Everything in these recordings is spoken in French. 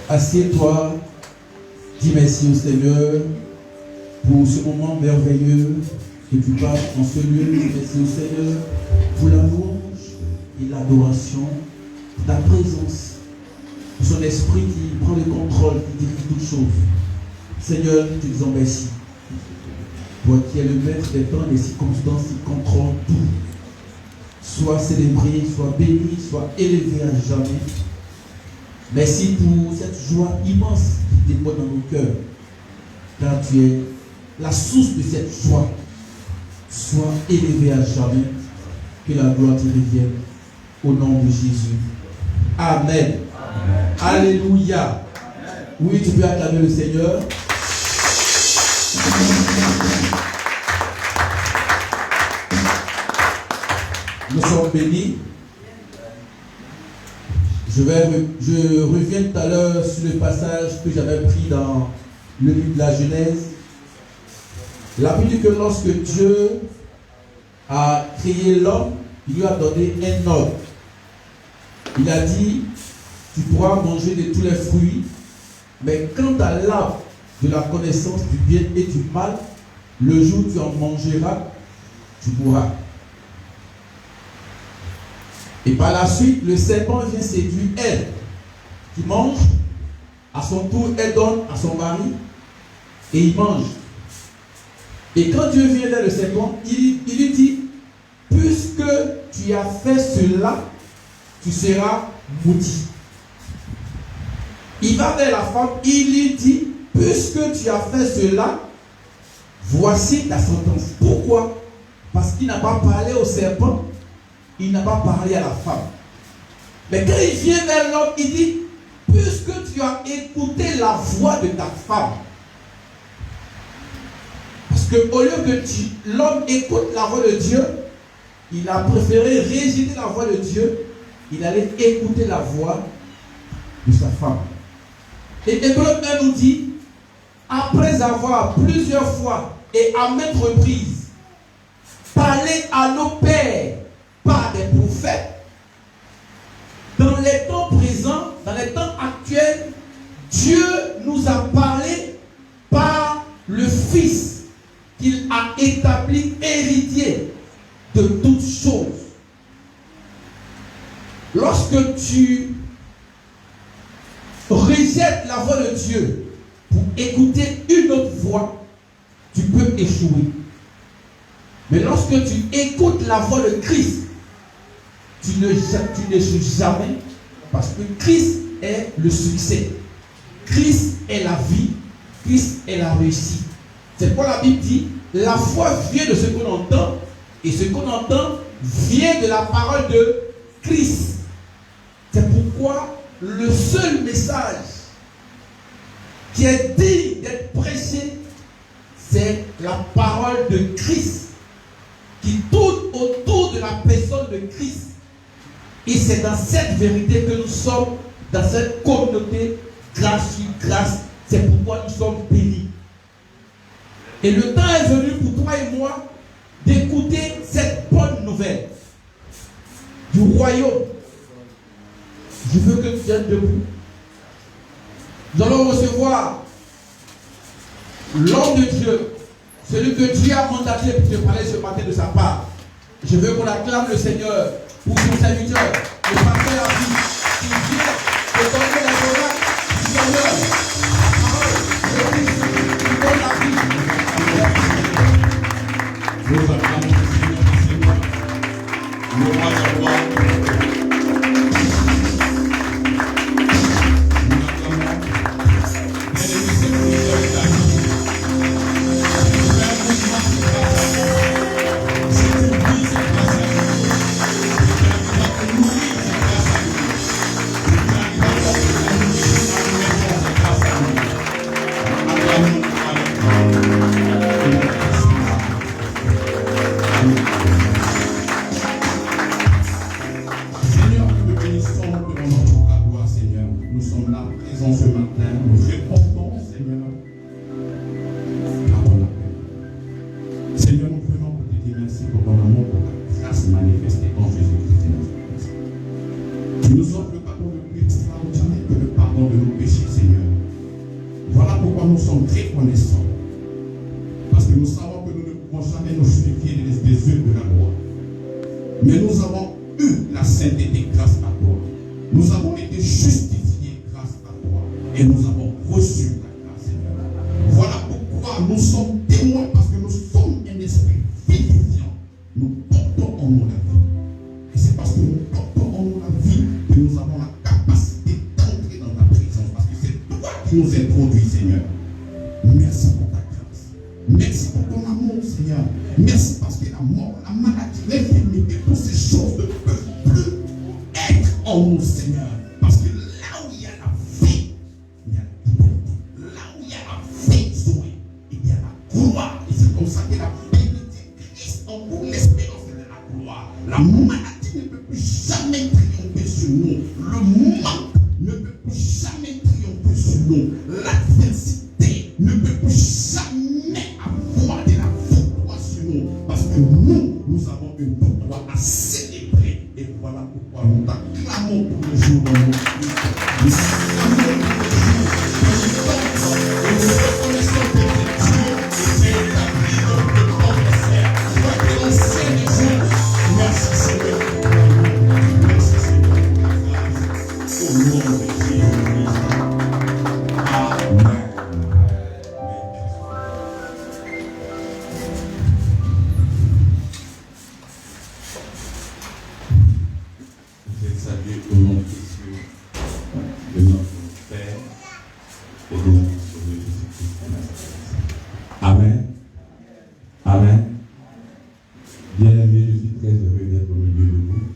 Assieds-toi, dis merci au Seigneur pour ce moment merveilleux que tu passes en ce lieu. Dis merci au Seigneur pour la louange et l'adoration, pour ta présence, pour son esprit qui prend le contrôle, qui dirige toutes choses. Seigneur, nous te disons merci. Toi qui es le maître des temps, des circonstances, qui contrôle tout. Sois célébré, sois béni, sois élevé à jamais. Merci pour cette joie immense qui déborde dans nos cœurs. Car tu es la source de cette joie. Sois élevé à jamais. Que la gloire te revienne. Au nom de Jésus. Amen. Amen. Alléluia. Amen. Oui, tu peux acclamer le Seigneur. Nous sommes bénis. Je reviens tout à l'heure sur le passage que j'avais pris dans le livre de la Genèse. La Bible dit que lorsque Dieu a créé l'homme, il lui a donné un ordre. Il a dit, tu pourras manger de tous les fruits, mais quant à l'arbre de la connaissance du bien et du mal, le jour où tu en mangeras, tu mourras. Et par la suite, le serpent vient séduire elle, qui mange. À son tour, elle donne à son mari, et il mange. Et quand Dieu vient vers le serpent, il lui dit, puisque tu as fait cela, tu seras maudit. Il va vers la femme, il lui dit, puisque tu as fait cela, voici ta sentence. Pourquoi? Parce qu'il n'a pas parlé au serpent, il n'a pas parlé à la femme. Mais quand il vient vers l'homme, il dit, puisque tu as écouté la voix de ta femme. Parce qu'au lieu que l'homme écoute la voix de Dieu, il a préféré rejeter la voix de Dieu. Il allait écouter la voix de sa femme. Et Hébreux 1 nous dit, après avoir plusieurs fois et à maintes reprises parlé à nos pères par des prophètes, dans les temps présents, dans les temps actuels, Dieu nous a parlé par le Fils qu'il a établi héritier de toutes choses. Lorsque tu rejettes la voix de Dieu pour écouter une autre voix, tu peux échouer. Mais lorsque tu écoutes la voix de Christ, tu n'échoues jamais, parce que Christ est le succès. Christ est la vie. Christ est la réussite. C'est pourquoi la Bible dit, la foi vient de ce qu'on entend, et ce qu'on entend vient de la parole de Christ. C'est pourquoi le seul message qui est digne d'être prêché, c'est la parole de Christ, qui tourne autour de la personne de Christ. Et c'est dans cette vérité que nous sommes, dans cette communauté, grâce sur grâce. C'est pourquoi nous sommes bénis. Et le temps est venu pour toi et moi d'écouter cette bonne nouvelle du royaume. Je veux que tu viennes debout. Nous allons recevoir l'homme de Dieu, celui que Dieu a mandaté pour te parler ce matin de sa part. Je veux qu'on acclame le Seigneur pour son serviteur, le pasteur la vie, qui vient de donner la gloire du Seigneur. La parole de Christ, qui donne la vie. Nous acclamons le Seigneur, le roi des rois. Mais nous avons eu la sainteté grâce à toi. Nous avons été justifiés grâce à toi. Et nous avons reçu ta grâce, Seigneur. Voilà pourquoi nous sommes témoins, parce que nous sommes un esprit vivifiant. Nous portons en nous la vie. Et c'est parce que nous portons en nous la vie que nous avons la capacité d'entrer dans ta présence. Parce que c'est toi qui nous introduis, Seigneur. Merci pour ta grâce. Merci pour ton amour, Seigneur. Merci parce que la mort, la maladie, l'infirmité, toutes ces choses ne peuvent plus être en nous, Seigneur. Parce que là où il y a la vie, il y a la liberté. Là où il y a la besoin, il y a la gloire. Et c'est comme ça que la Bible dit, Christ en vous, l'espérance de la gloire. La maladie ne peut plus jamais triompher sur nous. Le manque ne peut plus jamais triompher sur nous. L'adversité ne peut plus jamais avoir de la victoire sur nous. Parce que nous avons une victoire à célébrer. Et voilà pourquoi nous t'acclamons pour le jour où nous t'acclamons pour le jour où nous t'acclamons. Et nous reconnaissons que Dieu est établi dans le monde frère. Toi que l'ancien des jours. Merci Seigneur. Merci Seigneur. Au nom de Jésus-Christ. Amen. Salut au nom précieux de notre Père et de notre Sauveur Jésus-Christ. Amen. Amen. Bien-aimés, je suis très heureux d'être au milieu de vous.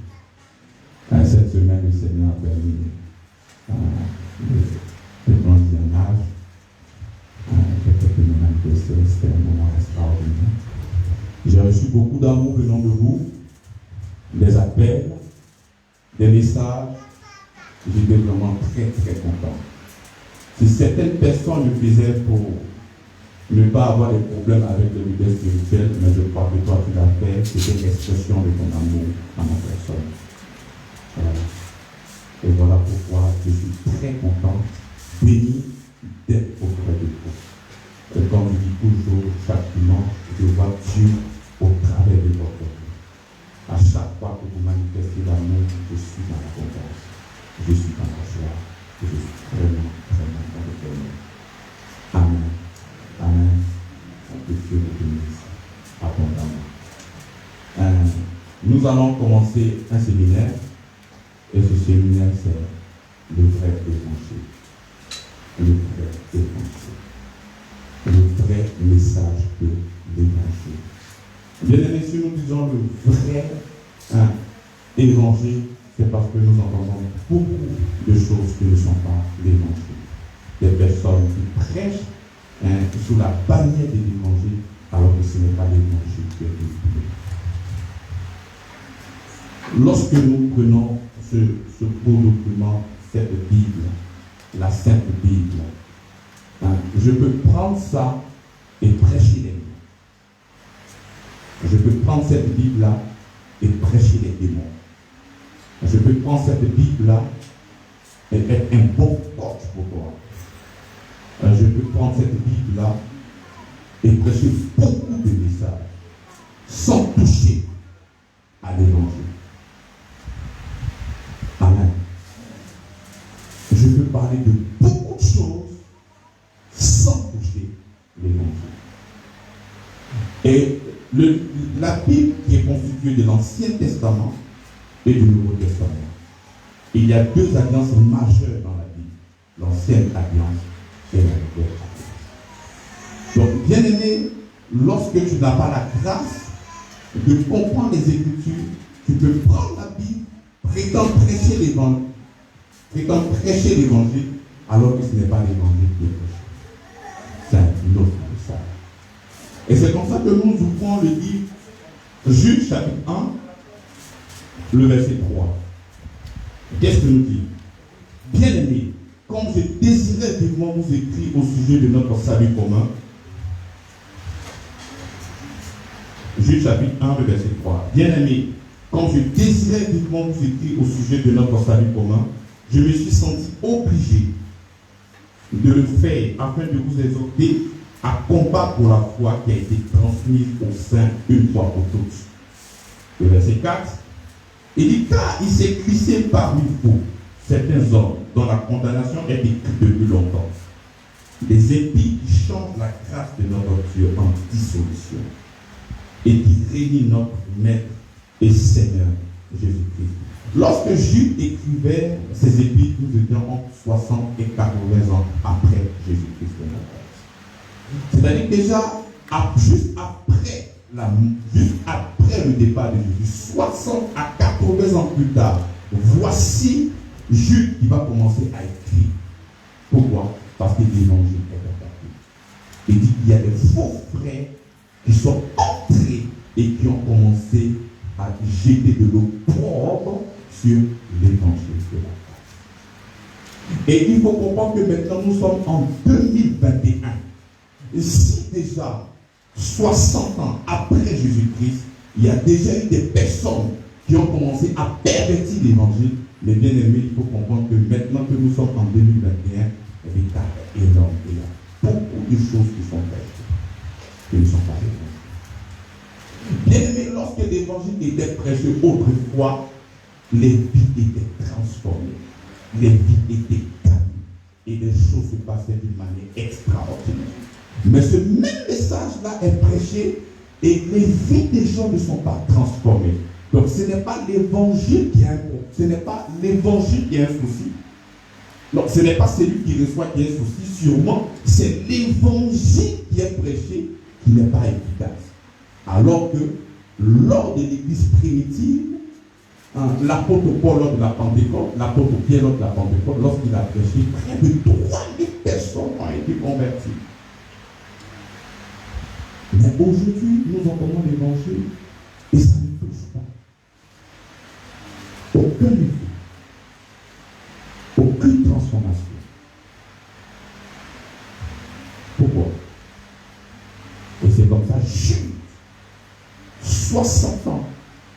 Cette semaine, le Seigneur a permis de grandir en âge. Peut-être que nous manifester, c'était un moment extraordinaire. J'ai reçu beaucoup d'amour venant de vous, des appels, des messages. J'étais vraiment vraiment très très content. Si certaines personnes le faisaient pour ne pas avoir de problème avec le leader spirituel, mais je crois que toi tu l'as fait, c'était l'expression de ton amour à ma personne. Et voilà pourquoi je suis très content, béni d'être auprès de vous. Et comme je dis toujours, chaque dimanche, je vois Dieu au travers de votre vie. À chaque fois que vous manifestez l'amour, je suis dans l'abondance, je suis dans la joie, et je suis vraiment, vraiment dans le bonheur. Amen. Amen. Que Dieu vous bénisse abondamment. Nous allons commencer un séminaire, et ce séminaire, c'est le vrai évangile. Le vrai évangile. Le vrai message de l'évangile. Bien aimés, si nous disons le vrai évangile, c'est parce que nous entendons beaucoup de choses qui ne sont pas l'évangile. Des personnes qui prêchent sous la bannière de l'évangile, alors que ce n'est pas l'évangile qui est véhiculé. Lorsque nous prenons ce beau document, cette Bible, la Sainte Bible, je peux prendre ça et prêcher les mots. Je peux prendre cette Bible-là et prêcher les démons. Je peux prendre cette Bible-là et être un bon coach pour toi. Je peux prendre cette Bible-là et prêcher beaucoup de messages sans toucher à l'évangile. Amen. Je peux parler de beaucoup de choses sans toucher l'évangile. Et la Bible qui est constituée de l'Ancien Testament et du Nouveau Testament. Il y a deux alliances majeures dans la Bible. L'Ancienne Alliance et la Nouvelle Alliance. Donc, bien aimé, lorsque tu n'as pas la grâce de comprendre les Écritures, tu peux prendre la Bible, prétendre prêcher l'évangile, alors que ce n'est pas l'évangile qui est prêché. C'est un autre message. Et c'est comme ça que nous ouvrons le livre Juge chapitre 1, le verset 3. Qu'est-ce que nous dit? Bien aimé, comme je désirais vivement vous écrire au sujet de notre salut commun. Juge chapitre 1, le verset 3. Bien aimé, comme je désirais vivement vous écrire au sujet de notre salut commun, je me suis senti obligé de le faire afin de vous exhorter à combattre pour la foi qui a été transmise au sein une fois pour toutes. Le verset 4, il dit, car il s'est glissé parmi vous certains hommes dont la condamnation est écrite depuis longtemps. Des épis qui changent la grâce de notre Dieu en dissolution et qui réunit notre Maître et Seigneur Jésus-Christ. Lorsque Jude écrivait ces épîtres, nous étions entre 60 et 80 ans après Jésus-Christ de Nazareth. C'est-à-dire déjà, juste après le départ de Jésus, 60 à 80 ans plus tard, voici Jude qui va commencer à écrire. Pourquoi? Parce que l'évangile est attaqué. Il dit qu'il y a des faux frères qui sont entrés et qui ont commencé à jeter de l'eau propre sur l'évangile de la grâce. Et il faut comprendre que maintenant nous sommes en 2021. Et si déjà 60 ans après Jésus-Christ, il y a déjà eu des personnes qui ont commencé à pervertir l'évangile, mais bien aimés, il faut comprendre que maintenant que nous sommes en 2021, l'état est énorme. Il y a beaucoup de choses qui sont faites, qui ne sont pas l'évangile. Bien aimés, lorsque l'évangile était prêché autrefois, les vies étaient transformées, les vies étaient calmes, et les choses se passaient d'une manière extraordinaire. Mais ce même message-là est prêché et les vies des gens ne sont pas transformées. Donc ce n'est pas l'évangile qui a un problème, ce n'est pas l'évangile qui a un souci. Donc ce n'est pas celui qui reçoit qui a un souci, sûrement c'est l'évangile qui est prêché qui n'est pas efficace. Alors que lors de l'église primitive, l'apôtre Paul lors de la Pentecôte, l'apôtre Pierre lors de la Pentecôte, lorsqu'il a prêché, près de 3000 personnes ont été converties. Mais aujourd'hui, nous entendons l'évangile et ça ne touche pas. Aucun effet. Aucune une transformation. Pourquoi? Et c'est comme ça, juste 60 ans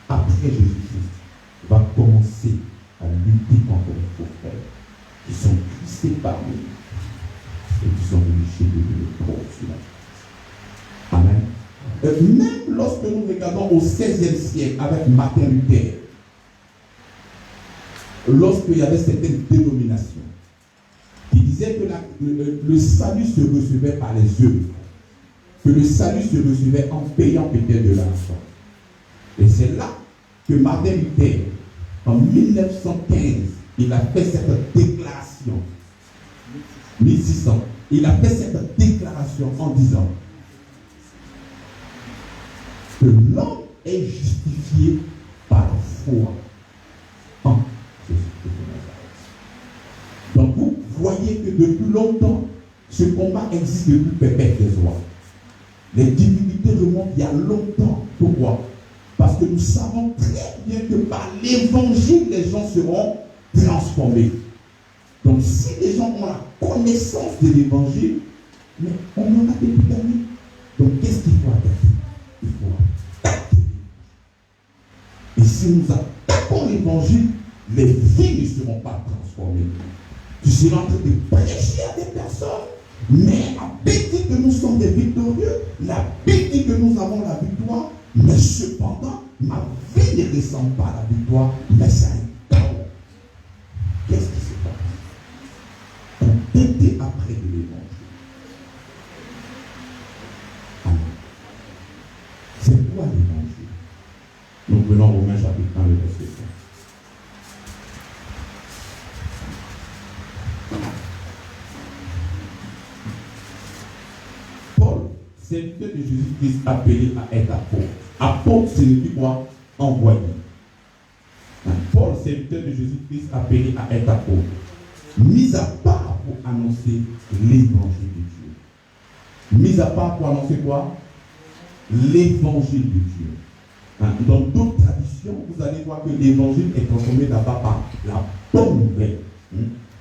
après Jésus-Christ, va commencer à lutter contre les faux frères qui sont crissés parmi nous et qui sont venus chez Dieu de le trop sur la terre. Amen. Même lorsque nous regardons au XVIe siècle avec Martin Luther, lorsqu'il y avait certaines dénominations qui disaient que le salut se recevait par les œuvres, que le salut se recevait en payant peut-être de l'argent. Et c'est là que Martin Luther, en 1915, il a fait cette déclaration. 1600, il a fait cette déclaration en disant que l'homme est justifié par foi en Jésus-Christ de Nazareth. Donc vous voyez que depuis longtemps, ce combat existe depuis pépère des rois. Les difficultés remontent il y a longtemps. Pourquoi? Parce que nous savons très bien que par l'évangile, les gens seront transformés. Donc si les gens ont la connaissance de l'évangile, mais on en a depuis d'années. Donc qu'est-ce qu'il faut attaquer? Il faut attaquer. Et si nous attaquons l'évangile, les vies ne seront pas transformées. Tu seras en train de prêcher à des personnes, mais la Bible dit que nous sommes des victorieux, la Bible dit que nous avons la victoire, mais cependant, ma vie ne ressemble pas à la victoire, mais c'est un chaos. Qu'est-ce qui se passe? On était après de l'évangile. Amen. C'est quoi l'évangile? Nous prenons Romains chapitre 1, le verset 5. Paul, serviteur de Jésus-Christ, appelé à être apôtre. Apôtre, signifie quoi? Envoyé. Paul, serviteur de Jésus-Christ, appelé à être apôtre. Mis à part pour annoncer l'évangile de Dieu. Mis à part pour annoncer quoi? L'évangile de Dieu. Dans d'autres traditions, vous allez voir que l'évangile est transformé d'abord par la bonne nouvelle.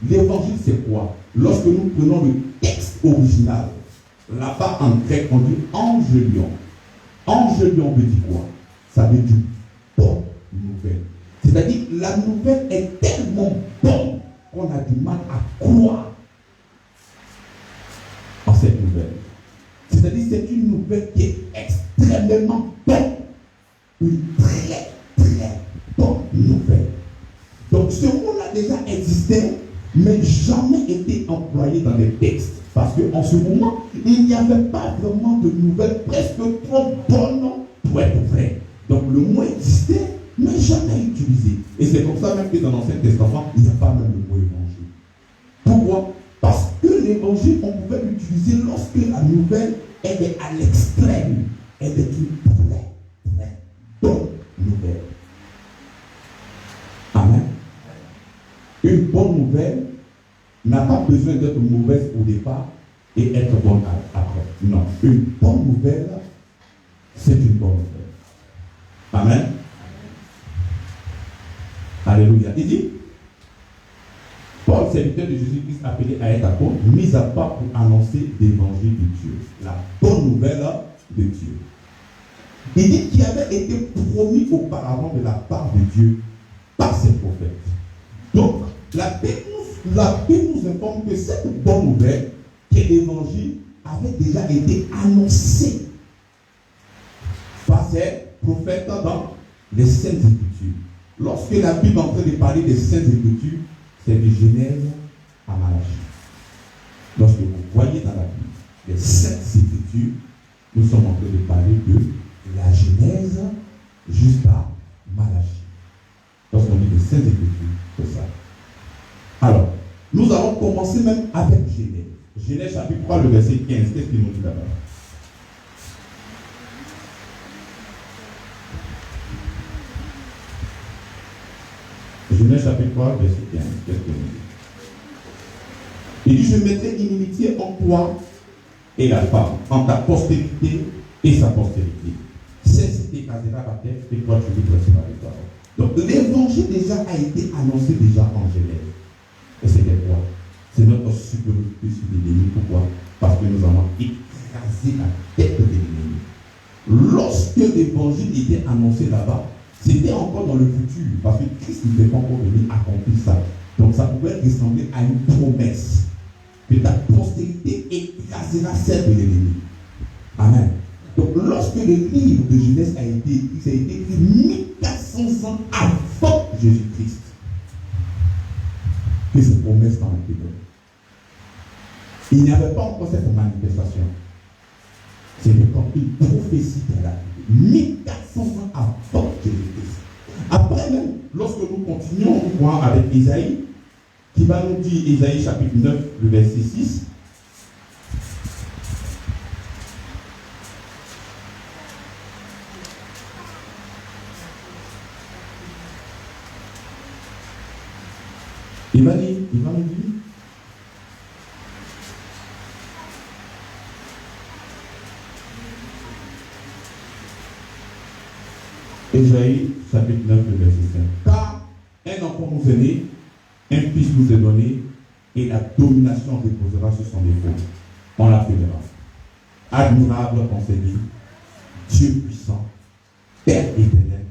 L'évangile, c'est quoi? Lorsque nous prenons le texte original, là-bas en grec, on dit angelion. Angelion veut dire quoi? Ça veut dire bonne nouvelle. C'est-à-dire, la nouvelle est tellement bonne qu'on a du mal à croire en cette nouvelle. C'est-à-dire, c'est une nouvelle qui est extrêmement bonne. Une très, très bonne nouvelle. Donc, ce mot-là déjà existait, mais jamais été employé dans les textes. Parce qu'en ce moment, il n'y avait pas vraiment de nouvelles presque trop bonnes pour être vraies. Donc, le mot existait, mais jamais utilisé. Et c'est comme ça même que dans l'Ancien Testament, il n'y a pas même le mot évangile. Pourquoi? Parce que l'évangile, on pouvait l'utiliser lorsque la nouvelle est à l'extrême. Elle est une très, très bonne nouvelle. Amen. Une bonne nouvelle n'a pas besoin d'être mauvaise au départ et être bonne après. Non. Une bonne nouvelle, c'est une bonne nouvelle. Amen. Alléluia. Il dit, Paul, serviteur de Jésus-Christ, appelé à être apôtre, mis à part pour annoncer l'évangile de Dieu. La bonne nouvelle de Dieu. Il dit qu'il avait été promis auparavant de la part de Dieu par ses prophètes. Donc, la Bible nous informe que cette bonne nouvelle, qui est l'évangile, avait déjà été annoncée par ses prophètes dans les Saintes Écritures. Lorsque la Bible est en train de parler des Saintes Écritures, c'est de Genèse à Malachie. Lorsque vous voyez dans la Bible les Saintes Écritures, nous sommes en train de parler de la Genèse jusqu'à Malachie. Lorsqu'on dit les Saintes Écritures, c'est ça. Alors, nous allons commencer même avec Genèse. Genèse chapitre 3, le verset 15. Qu'est-ce qu'il nous dit là-bas? Genèse chapitre 3, verset 15. Qu'est-ce qu'il nous dit? Il dit, je mettrai inimitié en toi et la femme, en ta postérité et sa postérité. Celle-ci t'écrasera la tête et toi tu lui dresseras les paroles. Donc l'évangile déjà a été annoncé déjà en Genèse. Et c'était quoi? C'est notre supériorité sur l'ennemi. Pourquoi? Parce que nous avons écrasé la tête de l'ennemi. Lorsque l'évangile était annoncé là-bas, c'était encore dans le futur, parce que Christ n'était pas encore venu accomplir ça. Donc ça pouvait ressembler à une promesse que ta postérité écrasera celle de l'ennemi. Amen. Donc lorsque le livre de Genèse a été écrit, ça a été écrit 1400 ans avant Jésus-Christ que cette promesse dans été donnée. Il n'y avait pas encore cette manifestation. C'était comme une prophétie qu'elle a été 1400 ans avant Jésus-Christ. Après même, lorsque nous continuons avec Isaïe, qui va nous dire, Isaïe chapitre 9, le verset 6, il va nous dire, Isaïe chapitre 9, le verset 5. Car un enfant nous est né, un fils nous est donné, et la domination reposera sur son épaule. On l'appellera admirable conseiller, Dieu puissant, Père éternel,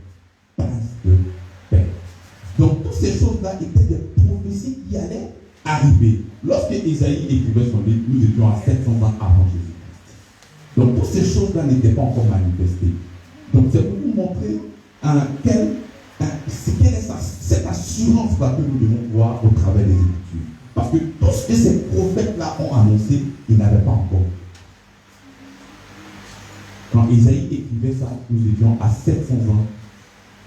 Prince de paix. Donc toutes ces choses-là étaient des prophéties qui allaient arriver. Lorsque Isaïe écrivait son livre, nous étions à 700 ans avant Jésus-Christ. Donc toutes ces choses-là n'étaient pas encore manifestées. Donc c'est pour vous montrer quelle est cette assurance-là que nous devons voir au travers des Écritures. Parce que tout ce que ces prophètes-là ont annoncé, ils n'avaient pas encore. Quand Isaïe écrivait ça, nous étions à 700 ans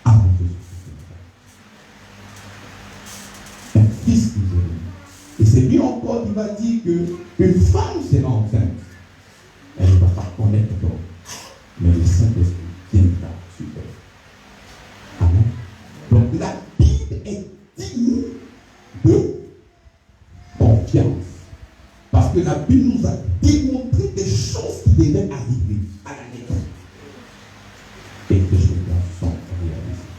avant Jésus-Christ. Un fils nous est donné. Et c'est lui encore qui va dire qu'une femme sera enceinte. Elle ne va pas connaître d'homme, mais le Saint-Esprit viendra sur elle. Amen. Donc la Bible est digne de confiance. Parce que la Bible nous a démontré des choses qui devaient arriver à la lettre. Et ces choses-là sont réalisées.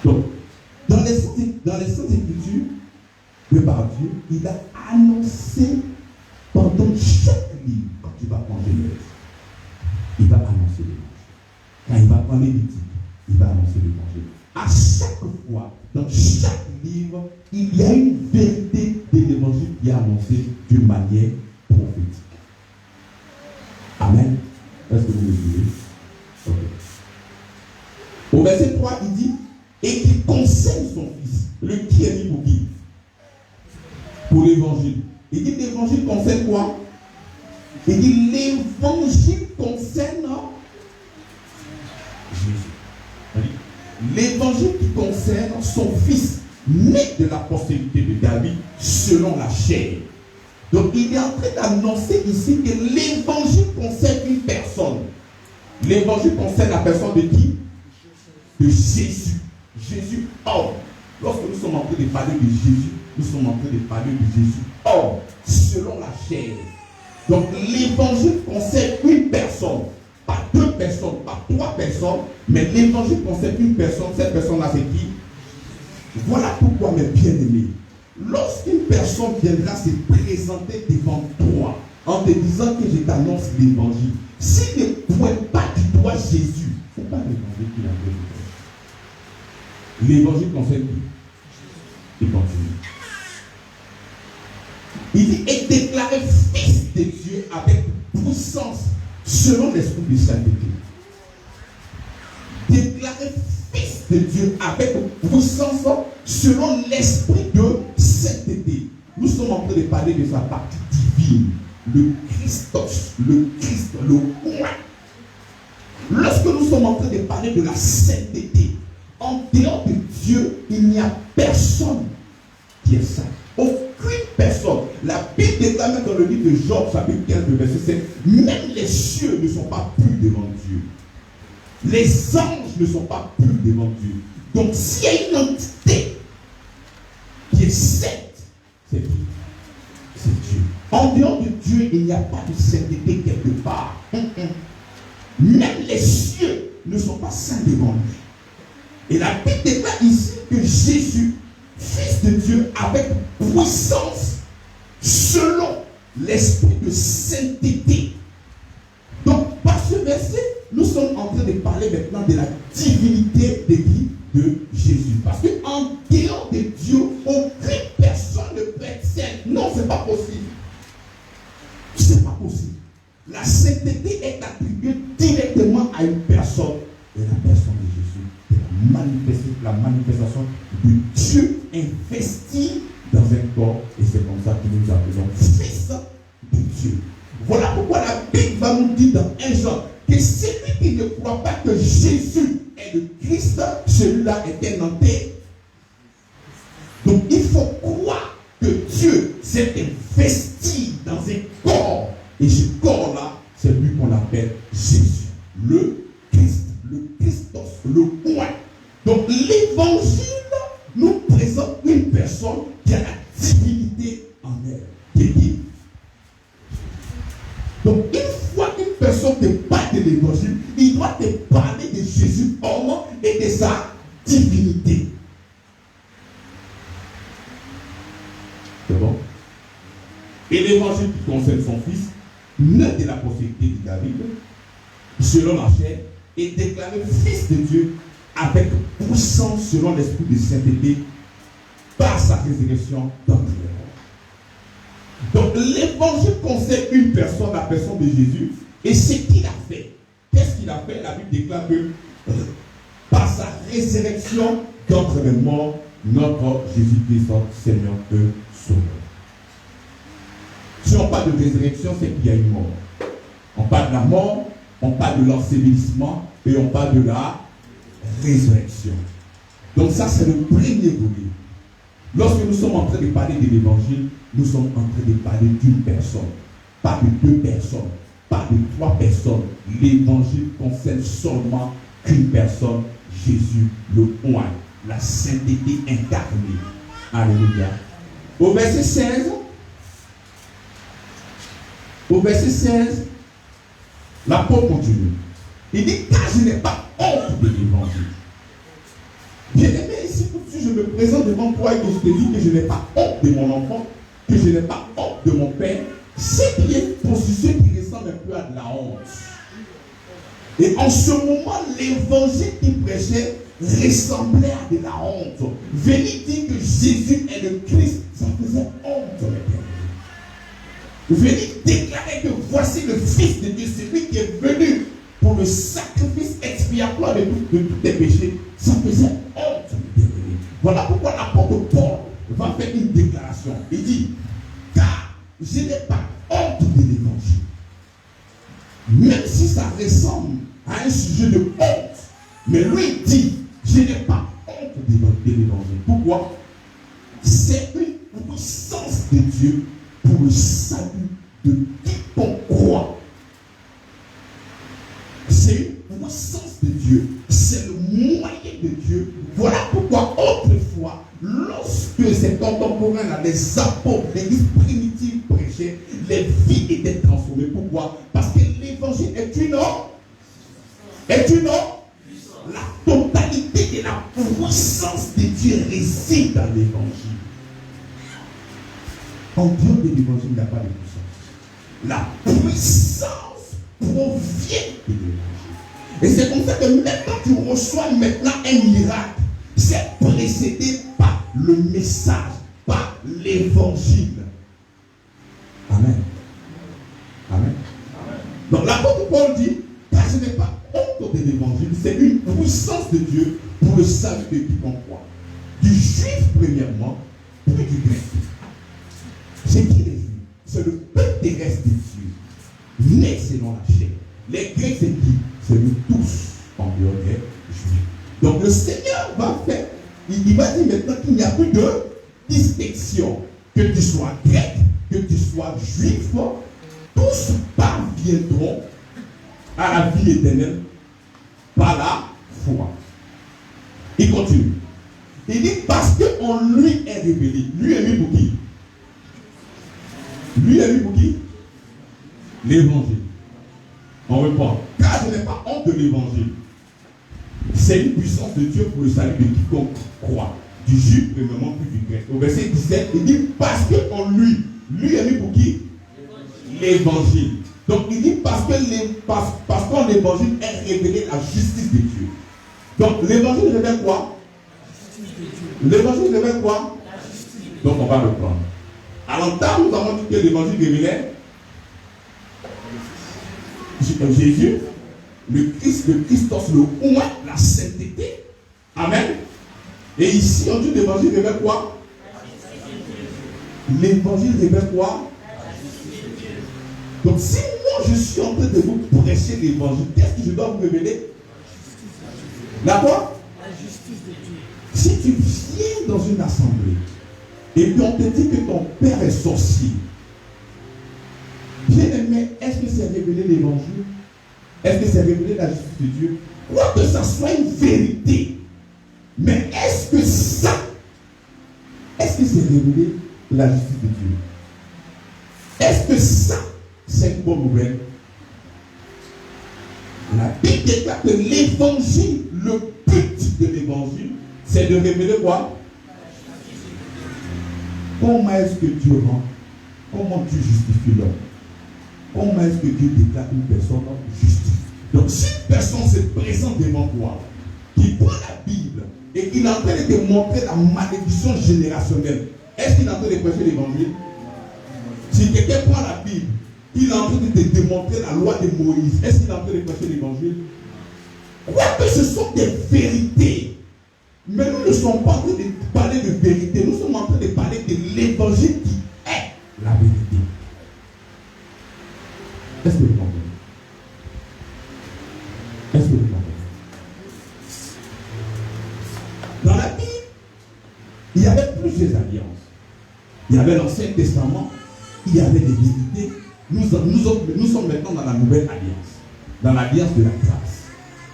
Donc, dans les Saintes Écritures, de par Dieu, il a annoncé pendant chaque livre, quand tu vas prendre Genèse, il va annoncer l'évangile. Quand il va prendre Lévitique, il va annoncer l'évangile. À chaque fois, dans chaque livre, il y a une vérité de l'évangile qui est annoncée d'une manière prophétique. Amen. Est-ce que vous me suivez? Ok. Au verset 3, il dit, et qu'il concerne son fils. Le qui est mis pour qui? Pour l'évangile. Il dit l'évangile concerne quoi? Il dit l'évangile concerne Jésus. L'évangile qui concerne son fils, né de la postérité de David, selon la chair. Donc il est en train d'annoncer ici que l'évangile concerne une personne. L'évangile concerne la personne de qui? De Jésus. Jésus homme. Lorsque nous sommes en train de parler de Jésus, nous sommes en train de parler de Jésus homme, selon la chair. Donc l'évangile concerne une personne, pas deux personnes, pas trois personnes, mais l'évangile concerne une personne. Cette personne-là, c'est qui? Voilà pourquoi, mes bien-aimés, lorsqu'une personne viendra se présenter devant toi en te disant que je t'annonce l'évangile, s'il ne pointe pas du doigt Jésus, ce n'est pas l'évangile qu'il a fait. L'évangile concerne qui? Il continue. Il dit, et déclaré fils de Dieu avec puissance selon l'esprit de sainteté. Déclaré fils de Dieu avec puissance selon l'esprit de sainteté. Nous sommes en train de parler de sa partie divine, le Christos, le Christ, le roi. Lorsque nous sommes en train de parler de la sainteté, en dehors de Dieu, il n'y a personne qui est saint. Aucune personne. La Bible déclare dans le livre de Job, chapitre 15, verset 7, même les cieux ne sont pas purs devant Dieu. Les anges ne sont pas purs devant Dieu. Donc s'il y a une entité qui est sainte, c'est qui? C'est Dieu. En dehors de Dieu, il n'y a pas de sainteté quelque part. Même les cieux ne sont pas saints devant lui. Et la Bible déclare ici que Jésus Fils de Dieu avec puissance selon l'esprit de sainteté. Donc, par ce verset, nous sommes en train de parler maintenant de la divinité de qui? De Jésus. Parce qu'en dehors de Dieu, aucune personne ne peut être sainte. Non, ce n'est pas possible. Ce n'est pas possible. La sainteté est attribuée directement à une personne. Et la personne de Jésus est la manifestation de Dieu investi dans un corps. Et c'est comme ça que nous appelons Fils de Dieu. Voilà pourquoi la Bible va nous dire dans 1 Jean que celui qui ne croit pas que Jésus est le Christ, celui-là est un enterré. Donc il faut croire que Dieu s'est investi dans un corps. Et ce corps-là, c'est lui qu'on appelle Jésus, le Christ, le Christos, le roi. Donc l'évangile nous présente une personne qui a la divinité en elle. Donc une fois qu'une personne te parle de l'évangile, il doit te parler de Jésus homme et de sa divinité. C'est bon? Et l'évangile qui concerne son fils, né de la postérité de David, selon la chair, est déclaré fils de Dieu avec puissance selon l'esprit de sainteté par sa résurrection d'entre les morts. Donc l'évangile concerne une personne, la personne de Jésus, et ce qu'il a fait. Qu'est-ce qu'il a fait? La Bible déclare que par sa résurrection d'entre les morts, notre Jésus-Christ, Seigneur et Sauveur. Si on parle de résurrection, c'est qu'il y a une mort. On parle de la mort, on parle de l'ensevelissement et on parle de la résurrection. Donc ça, c'est le premier volet. Lorsque nous sommes en train de parler de l'évangile, nous sommes en train de parler d'une personne, pas de deux personnes, pas de trois personnes. L'évangile concerne seulement qu'une personne, Jésus, le roi, la sainteté incarnée. Alléluia. Au verset 16, l'apôtre continue. Il dit, car je n'ai pas honte de l'évangile. Bien-aimé, ici, si je me présente devant toi et que je te dis que je n'ai pas honte de mon enfant, que je n'ai pas honte de mon père, c'est qui est pour ceux qui ressemble un peu à de la honte. Et en ce moment, l'évangile qu'il prêchait ressemblait à de la honte. Venir dire que Jésus est le Christ, ça faisait honte, mes bien. Venir déclarer que voici le Fils de Dieu, c'est lui qui est venu pour le sacrifice expiatoire de tous tes péchés, ça faisait honte, mes bien. Voilà pourquoi l'apôtre Paul va faire une déclaration. Il dit, car je n'ai pas honte de l'évangile. Même si ça ressemble à un sujet de honte, mais lui dit, je n'ai pas honte de l'évangile. Pourquoi? C'est une puissance de Dieu pour le salut de quiconque croit. C'est une puissance de Dieu, c'est le moyen de Dieu. Voilà pourquoi autrefois, lorsque ces contemporains, les apôtres, l'église primitive prêchaient, les vies étaient transformées. Pourquoi? Parce que l'évangile est une la totalité de la puissance de Dieu réside dans l'évangile. En dehors de l'évangile, il n'y a pas de puissance. La puissance provient de l'évangile. Et c'est comme ça que même quand tu reçois maintenant un miracle, c'est précédé par le message, par l'évangile. Amen. Amen. Donc l'apôtre Paul dit, car je n'ai pas honte de l'évangile, c'est une puissance de Dieu pour le salut de quiconque croit. Du juif premièrement, puis du grec. C'est qui les juifs? C'est le peuple terrestre de Dieu, né selon la chair. Les Grecs, c'est qui? C'est nous tous en dehors des juifs. Donc le Seigneur va faire, il va dire maintenant qu'il n'y a plus de distinction. Que tu sois grec, que tu sois juif, tous parviendront à la vie éternelle par la foi. Il continue. Il dit parce qu'on lui est révélé. Lui est lui pour qui? Lui est lui pour qui? L'évangile. On répond. Car je n'ai pas honte de l'évangile. C'est une puissance de Dieu pour le salut de quiconque croit. du juif, premièrement, puis du grec. Au verset 17, il dit parce qu'en lui est mis pour qui? L'évangile. Donc il dit parce qu'en l'évangile est révélée la justice de Dieu. Donc l'évangile révèle quoi? L'évangile révèle quoi? Donc on va reprendre. À l'entame, nous avons dit que l'évangile révélait Jésus, le Christ, le Christos, le oint, la sainteté. Amen. Et ici, on dit l'évangile révèle quoi? L'évangile révèle quoi? Donc si moi je suis en train de vous prêcher l'évangile, qu'est-ce que je dois vous révéler? D'accord? La justice de Dieu. Si tu viens dans une assemblée et puis on te dit que ton père est sorcier, bien aimé, est-ce que c'est révéler l'évangile? Est-ce que c'est révéler la justice de Dieu? Quoi que ça soit une vérité, mais est-ce que c'est révéler la justice de Dieu? Est-ce que ça, c'est une bonne nouvelle? La Bible déclare que l'évangile, le but de l'évangile, c'est de révéler quoi? Comment est-ce que Dieu rend? Comment Dieu justifie l'homme? Comment est-ce que Dieu déclare une personne juste? Donc si une personne se présente devant toi, qui prend la Bible et qu'il est en train de te montrer la malédiction générationnelle, est-ce qu'il est en train de prêcher l'évangile? Si quelqu'un prend la Bible, il est en train de te démontrer la loi de Moïse, est-ce qu'il est en train de prêcher l'évangile? Quoique ce sont des vérités, mais nous ne sommes pas en train de parler de vérité, nous sommes en train de parler de l'évangile qui est la vérité. Est-ce que vous comprenez? Est-ce que vous comprenez? Dans la Bible, il y avait plusieurs alliances. Il y avait l'Ancien Testament, il y avait des vérités. Nous sommes maintenant dans la nouvelle alliance, dans l'alliance de la grâce.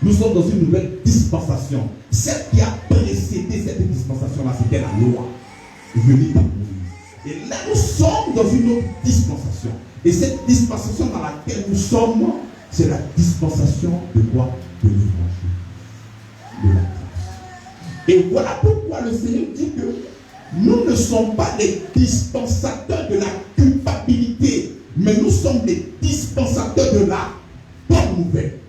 Nous sommes dans une nouvelle dispensation. Celle qui a précédé cette dispensation-là, c'était la loi venue par Moïse. Et là, nous sommes dans une autre dispensation. Et cette dispensation dans laquelle nous sommes, c'est la dispensation de quoi? De l'évangile, de la grâce. Et voilà pourquoi le Seigneur dit que nous ne sommes pas les dispensateurs de la culpabilité, mais nous sommes les dispensateurs de la bonne nouvelle.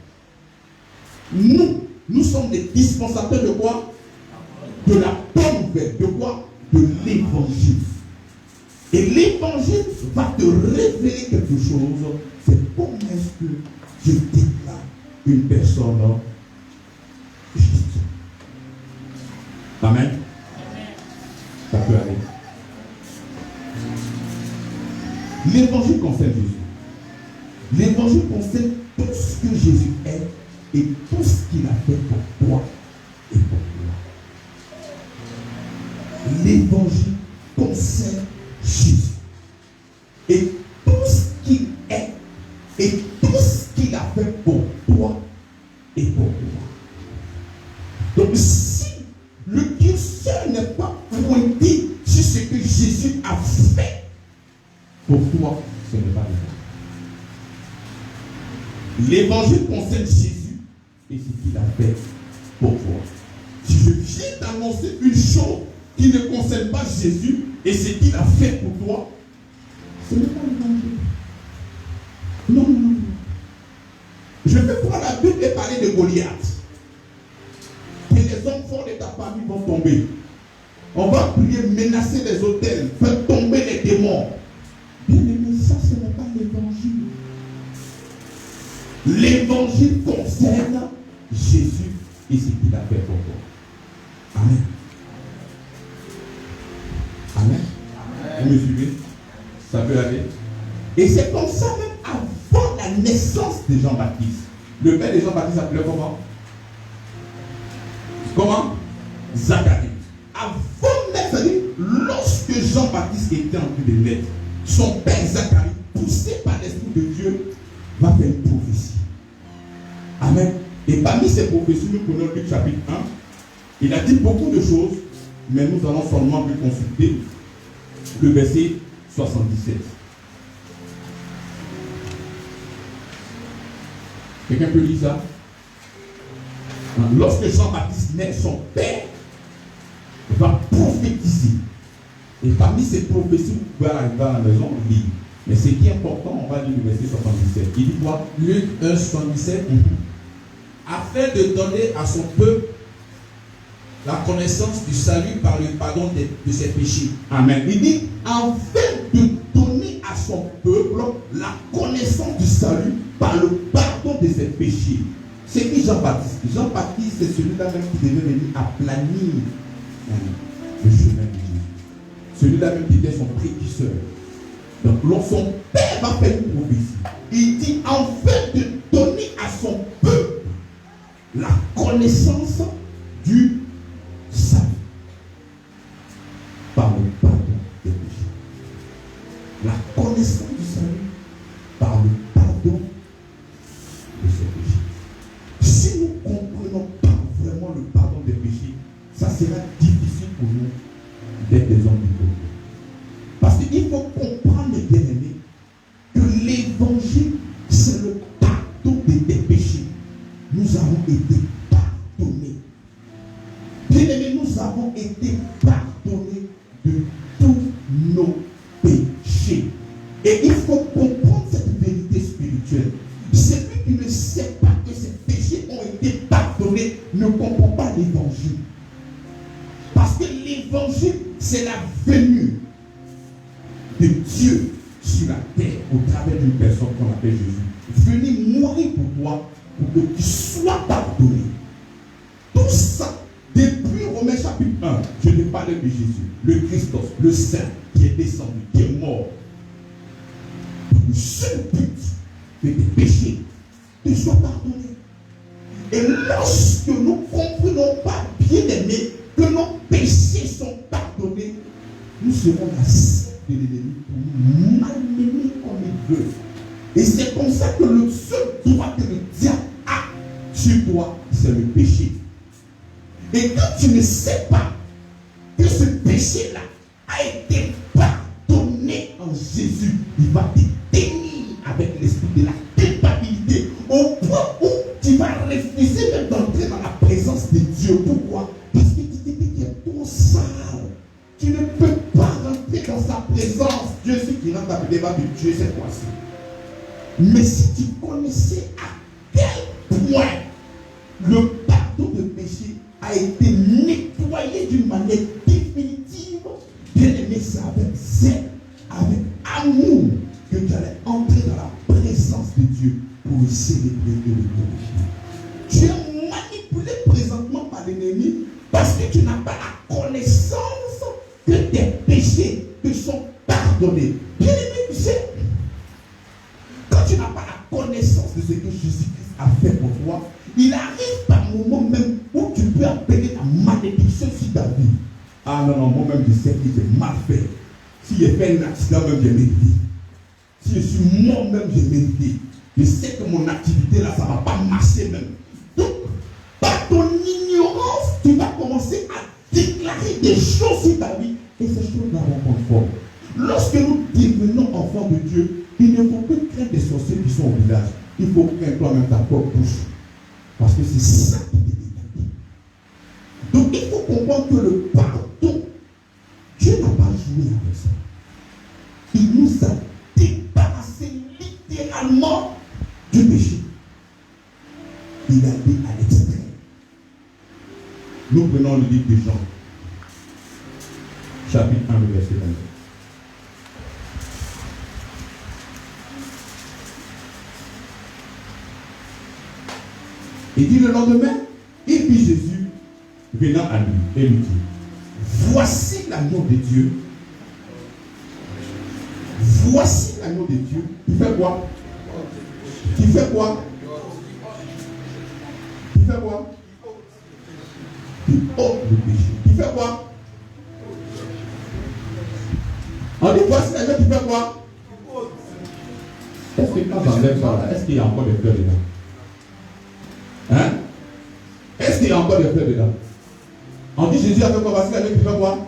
Nous sommes les dispensateurs de quoi? De la bonne nouvelle. De quoi? De l'évangile. Et l'évangile va te révéler quelque chose. C'est comment est-ce que je déclare une personne juste. Amen. Ça peut aller. L'évangile concerne Jésus. L'évangile concerne tout ce que Jésus est et tout ce qu'il a fait pour toi et pour moi. L'évangile concerne Jésus. Et tout ce qu'il est et tout ce qu'il a fait pour toi et pour moi. Donc si le curseur n'est pas pointé sur ce que Jésus a fait pour toi, ce n'est pas l'évangile. L'évangile concerne Jésus et ce qu'il a fait pour toi. Si je viens d'annoncer une chose qui ne concerne pas Jésus et ce qu'il a fait pour toi, ce n'est pas l'évangile. Non. Je vais prendre la Bible et parler de Goliath. Que les hommes forts de ta famille vont tomber. On va prier, menacer les autels, faire tomber les démons. Bien aimé, ça ce n'est pas l'évangile. L'évangile concerne Jésus et ce qu'il a fait pour toi. Amen. Amen. Vous me suivez? Ça peut aller. Et c'est comme ça même avant la naissance de Jean-Baptiste. Le père de Jean-Baptiste s'appelait comment? Comment? Zacharie. Avant même, c'est-à-dire, lorsque Jean-Baptiste était en train de naître, son père Zacharie, poussé par l'Esprit de Dieu, va faire une prophétie. Amen. Et parmi ces prophéties, nous prenons Luc chapitre 1. Il a dit beaucoup de choses, mais nous allons seulement lui consulter le verset 77. Quelqu'un peut lire ça? Lorsque Jean-Baptiste naît, son père va prophétisé. Et parmi ces prophéties, vous pouvez arriver à la maison, lire. Mais ce qui est important, on va lire le verset 77. Il dit quoi? Luc 1, 77. Afin de donner à son peuple la connaissance du salut par le pardon de ses péchés. Amen. Il dit, afin de donner à son peuple la connaissance du salut par le pardon de ses péchés. C'est qui Jean-Baptiste? Jean-Baptiste, c'est celui-là même qui devait venir aplanir le chemin de Dieu. Celui-là même qui était son précurseur. Donc, lorsqu'on père va faire une prophétie, il dit, afin de donner à son peuple la connaissance du salut par le pardon des péchés. La connaissance du salut par le pardon de ses péchés. Si nous ne comprenons pas vraiment le pardon des péchés, ça sera difficile pour nous d'être des hommes du peuple. Parce qu'il faut comprendre, les bien-aimés, que l'évangile, c'est le pardon des péchés. Nous avons été pardonnés. Bien-aimés, nous avons été pardonnés de tous nos péchés. Et il faut comprendre cette vérité spirituelle. Celui qui ne sait pas que ses péchés ont été pardonnés ne comprend pas l'évangile. Parce que l'évangile, c'est la venue de Dieu sur la terre au travers d'une personne qu'on appelle Jésus. Venir mourir pour toi, pour que tu sois pardonné. Tout ça, depuis Romains chapitre 1, je te parlais de Jésus, le Christos, le Saint, qui est descendu, qui est mort. Le seul but de tes péchés te soient pardonnés. Et lorsque nous ne comprenons pas, bien aimés, que nos péchés sont pardonnés, nous serons la cible de l'ennemi pour nous malmener comme il veut. Et c'est comme ça que le seul droit que le diable a sur toi, c'est le péché. Et quand tu ne sais pas que ce péché-là a été pardonné en Jésus, il va te tenir avec l'esprit de la culpabilité au point où tu vas refuser même d'entrer dans la présence de Dieu. Pourquoi? Parce que tu te dis qu'il est trop sale. Tu ne peux pas rentrer dans sa présence. Dieu sait qui rentre dans le débat de Dieu cette fois-ci. Mais si tu connaissais à quel point le pardon de péché a été nettoyé d'une manière définitive, bien aimé, c'est avec zèle, avec amour que tu allais entrer dans la présence de Dieu pour le célébrer et le glorifier. Tu es manipulé présentement par l'ennemi parce que tu n'as pas la connaissance que tes péchés te sont pardonnés. Bien aimé, tu sais, quand tu n'as pas la connaissance de ce que Jésus-Christ a fait pour toi, il arrive par moment même où tu peux appeler ta malédiction sur ta vie. Ah non, non, moi-même je sais que j'ai mal fait. Si j'ai fait un accident, même j'ai mérité. Si je suis moi-même, j'ai mérité. Je sais que mon activité là, ça ne va pas marcher même. Donc, par ton ignorance, tu vas commencer à déclarer des choses sur ta vie et ces choses-là vont prendre forme. Lorsque nous devenons enfants de Dieu, il ne faut que craindre des sorciers qui sont au village. Il faut craindre toi-même ta propre bouche. Parce que c'est ça qui t'est établi. Donc il faut comprendre que le pardon, Dieu n'a pas joué avec ça. Il nous a débarrassé littéralement du péché. Il a dit à l'extrême. Nous prenons le livre de Jean, chapitre 1, le verset 22. Il dit le lendemain, il vit Jésus venant à lui et lui dit, voici l'agneau de Dieu. Voici l'agneau de Dieu. Tu fais quoi? Tu fais quoi? Tu fais quoi? Tu ôtes le péché. Tu fais quoi? On dit voici l'agneau, tu fais quoi? Est-ce que quand j'enlève ça là, est-ce qu'il y a encore des fleurs dedans? Hein? Est-ce qu'il y a encore des fleurs dedans? On dit Jésus a fait quoi? Voici l'agneau, tu fais quoi?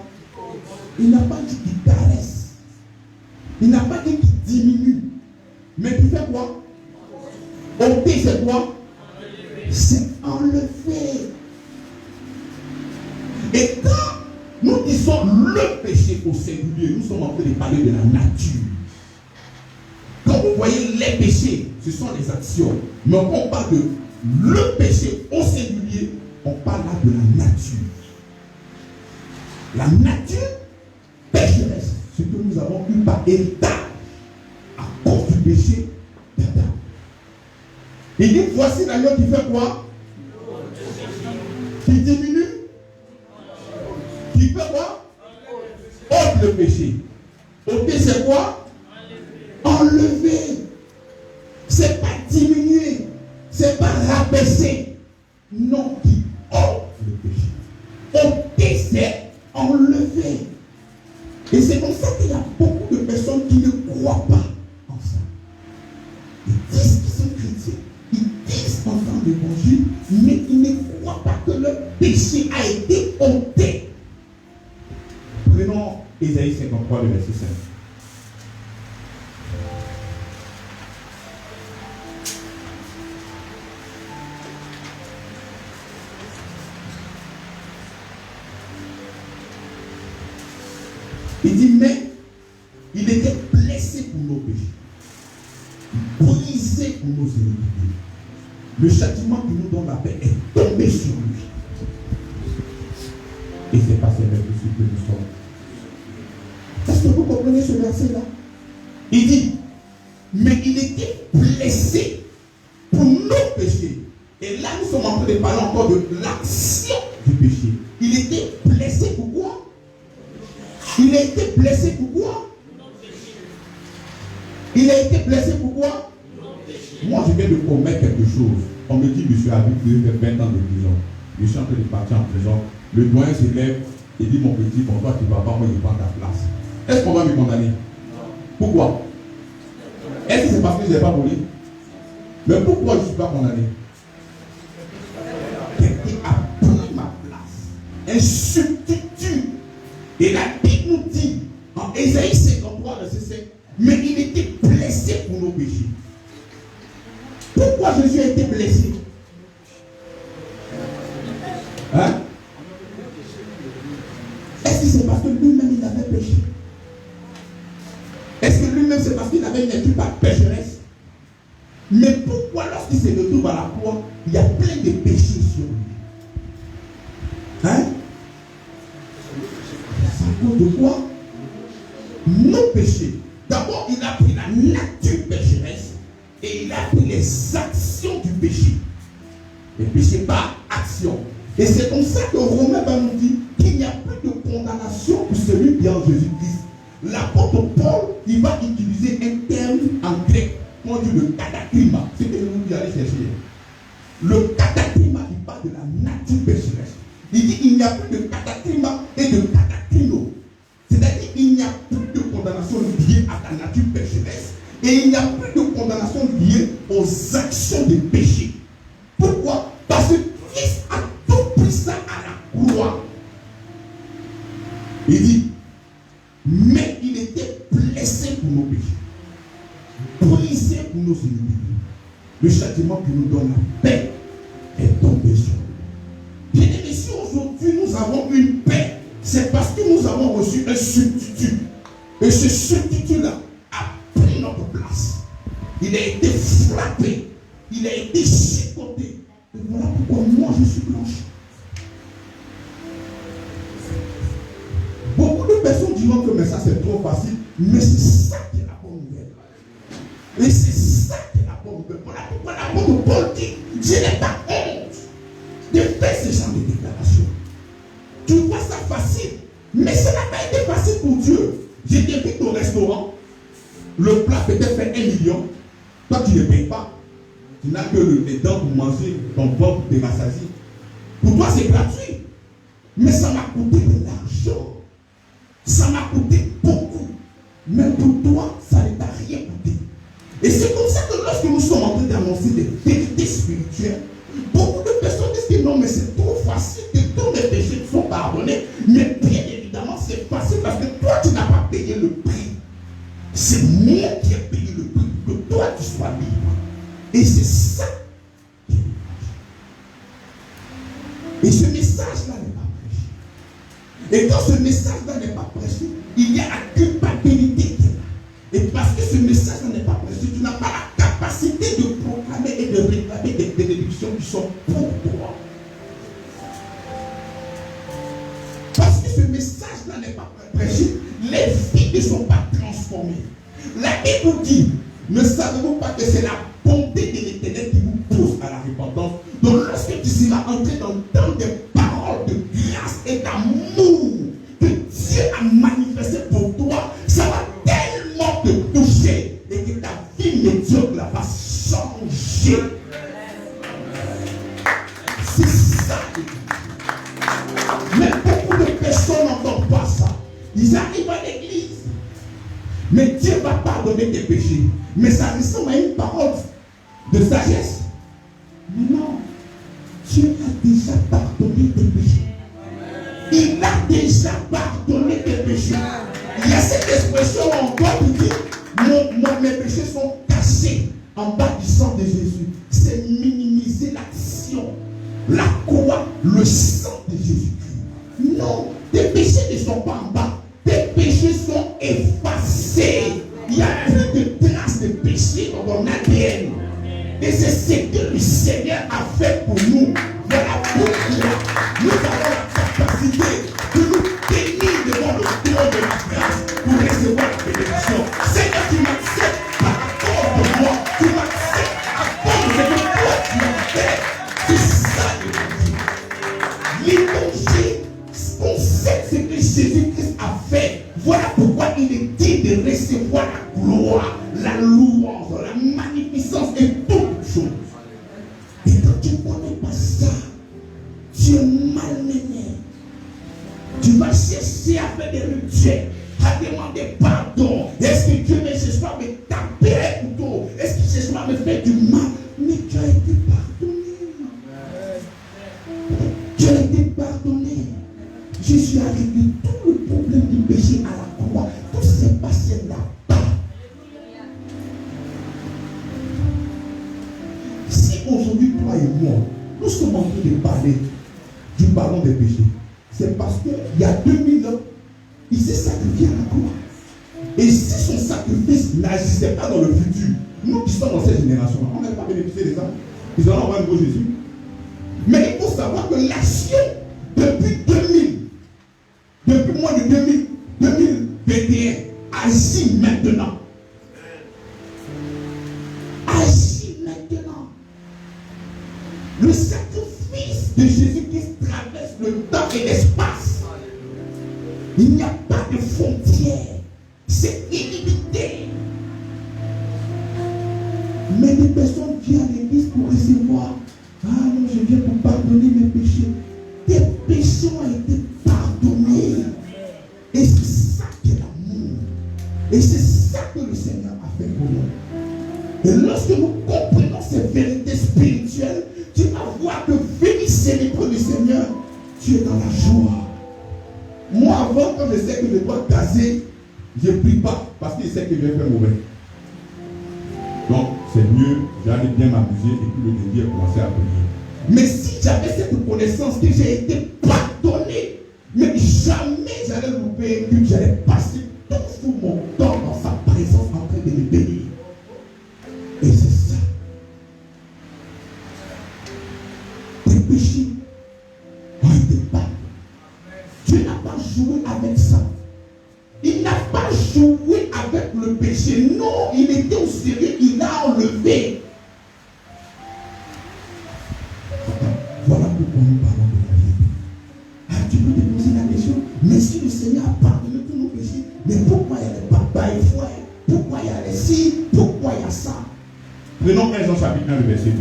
Il n'a pas dit qu'il caresse. Il n'a pas dit qu'il diminue. Mais tu fais quoi? Ôter, c'est quoi? C'est enlever. Et quand nous disons le péché au singulier. Nous sommes en train de parler de la nature. Quand vous voyez les péchés, ce sont les actions. Mais quand on parle de le péché au singulier, on parle là de la nature. La nature pécheresse, ce que nous avons eu par héritage à cause du péché d'Adam. Il dit, voici l'agneau qui fait quoi? Qui diminue? Qui fait quoi? Ôte le péché. Ôter, c'est quoi? Enlever. C'est pas diminuer. C'est pas rabaisser. Non, qui ôte le péché. Ôter, c'est enlever. Et c'est comme ça qu'il y a beaucoup de personnes qui ne croient pas en ça. Ils disent qu'ils sont chrétiens. Ils disent entendre l'évangile, mais ils ne croient pas que le péché a été ôté. Prenons Ésaïe 53, le verset 5. Il dit, mais il était blessé pour nos péchés, brisé pour nos iniquités. Le châtiment qui nous donne la paix est tombé sur lui. Et c'est passé avec tout ce que nous sommes. Est-ce que vous comprenez ce verset-là? Il dit, mais il était blessé pour nos péchés. Et là, nous sommes en train de parler encore de l'action du péché. Il était blessé pour quoi? Il a été blessé pour quoi? Il a été blessé pour quoi? Moi, je viens de commettre quelque chose. On me dit, monsieur Habib, vous avez 20 ans de prison. Je suis en train de partir en prison. Le doyen se lève et dit, mon petit, bon, toi, tu ne vas pas, moi, je prends ta place. Est-ce qu'on va me condamner? Pourquoi? Est-ce que c'est parce que je n'ai pas volé? Mais pourquoi je ne suis pas condamné? Quelqu'un a pris ma place. Un substitut. Et la Bible nous dit, en Ésaïe 53, verset 5, mais il était blessé pour nos péchés. Pourquoi Jésus a été blessé? Hein? Est-ce que c'est parce que lui-même il avait péché? Est-ce que lui-même c'est parce qu'il avait une nature pas pécheresse? Mais pourquoi lorsqu'il se retrouve à la croix, il y a plein de péchés sur lui? Hein? À cause de quoi? Nos péchés. D'abord, il a pris la nature pécheresse et il a pris les actions du péché. Le péché par action. Et c'est comme ça que Romain va nous dire qu'il n'y a plus de condamnation pour celui qui est en Jésus-Christ. L'apôtre Paul, il va utiliser un terme en grec, on dit le cataclysma. C'est ce que vous allez chercher. Le cataclysma, il parle de la nature pécheresse. Il dit qu'il n'y a plus de cataclysma et de cataclyno. C'est-à-dire qu'il n'y a plus de condamnation liée à ta nature pécheresse et il n'y a plus de condamnation liée aux actions de péché. Pourquoi? Parce que Christ a tout pris ça à la croix. Il dit, mais il était blessé pour nos péchés, brisé pour nos iniquités. Le châtiment qui nous donne la paix est tombé sur nous. Bien aimés, si aujourd'hui nous avons une paix, c'est parce que nous avons reçu un substitut. Et ce substitut-là a pris notre place. Il a été frappé. Il a été chicoté. Et voilà pourquoi moi je suis blanche. Beaucoup de personnes diront que mais ça c'est trop facile. Mais c'est ça qui est la bonne nouvelle. Et c'est ça qui est la bonne nouvelle. Voilà pourquoi l'apôtre Paul dit, je n'ai pas honte de faire ce genre de déclaration. Tu vois ça facile, mais ça n'a pas été facile pour Dieu. J'ai t'invite au restaurant, le plat peut-être fait 1 million, toi tu ne payes pas. Tu n'as que les dents pour manger ton porc de rassasier. Pour toi c'est gratuit, mais ça m'a coûté de l'argent. Ça m'a coûté beaucoup. Mais pour toi, ça ne t'a rien coûté. Et c'est comme ça que lorsque nous sommes en train d'annoncer des vérités spirituelles, beaucoup de personnes disent que non, mais c'est trop facile, que tous les péchés sont pardonnés. Mais bien évidemment, c'est facile parce que toi, tu n'as pas payé le prix. C'est moi qui ai payé le prix pour que toi, tu sois libre. Et c'est ça qui est le. Et ce message-là n'est pas prêché. Et quand ce message-là n'est pas culpabilité qui est là. Et parce que ce message n'est pas précieux, tu n'as pas la capacité de proclamer et de réclamer des bénédictions qui sont pour toi. Parce que ce message-là n'est pas prêché, les vies ne sont pas transformées. La Bible dit, ne savez-vous pas que c'est la bonté de l'Éternel qui vous pousse à la repentance? Donc lorsque tu seras entré dans le temps des paroles de grâce et d'amour que Dieu a manifesté pour toi, ça va tellement te toucher et que ta vie médiocre va changer. C'est ça. Mais beaucoup de personnes n'entendent pas ça. Ils arrivent à l'église. Mais Dieu va pardonner tes péchés. Mais ça ressemble à une parole de sagesse. Mais non. Dieu a déjà pardonné tes péchés. Il a déjà pardonné tes péchés. Il y a cette expression encore qui dit mes péchés sont cachés en bas du sang de Jésus. C'est minimiser l'action, la croix, le sang de Jésus. Non, tes péchés ne sont pas en bas. Tes péchés sont effacés. Il n'y a plus de traces de péché dans ton ADN. Et c'est ce que le Seigneur a fait pour nous. Voilà pourquoi nous avons la capacité de nous tenir devant le trône de la grâce pour recevoir la bénédiction. Seigneur, tu m'acceptes par rapport de moi. Tu m'acceptes à cause de ce que toi tu as fait. C'est ça l'évangile. On sait ce que Jésus-Christ a fait. Voilà pourquoi il est dit de recevoir la gloire, la louange, la magnificence et toutes choses. Et quand tu ne connais pas ça, tu es malmené. Tu vas chercher à faire des rituels, à demander pardon. Est-ce que Dieu ne cherche pas à me taper un couteau? Est-ce qu'il cherche pas à me faire du mal? Mais tu as été pardonné. Tu as été pardonné. Jésus a réglé tout le problème du péché à la croix. Tout s'est passé là-bas. Si aujourd'hui, toi et moi, nous sommes en train de parler du pardon des péchés, c'est parce qu'il y a 2000 ans, il s'est sacrifié à la croix. Et si son sacrifice n'agissait pas dans le futur, nous qui sommes dans cette génération, on n'allait pas bénéficier des âmes. Ils allons avoir un nouveau Jésus. Mais il faut savoir que l'action depuis 2000, depuis moins de 2021, agit maintenant. Agit maintenant. Le sacrifice de Jésus-Christ traverse le temps et l'espace. Il n'y a pas de frontières. C'est illimité. Mais les personnes viennent à l'église pour recevoir. Ah non, je viens pour pardonner mes péchés. Tes péchés ont été pardonnés. Et c'est ça qui est l'amour. Et c'est ça que le Seigneur a fait pour nous. Et lorsque nous comprenons ces vérités spirituelles, tu vas voir que venir célébrer le Seigneur, tu es dans la joie. Moi, avant, quand je sais que je dois caser, je ne prie pas parce que je sais que je vais faire mauvais. Donc, c'est mieux, j'allais bien m'amuser et puis le désir commencer à prier. Mais si j'avais cette connaissance que j'ai été pardonné, mais jamais j'allais louper, que j'allais passer tout mon temps dans sa présence en train de me bénir. Et c'est ça. Tes péchés ont été pardonnés. Dieu n'a pas joué avec ça. Il n'a pas joué avec le péché. Non, il était au sérieux, il l'a enlevé. Voilà pourquoi nous parlons de la vérité. Ah, tu peux te poser la question, mais si le Seigneur a pardonné tous nos péchés, mais pourquoi il y a les papas et frères? Pourquoi il y a les ci? Pourquoi il y a ça? Prenons 1 Jean chapitre 1, le verset 2.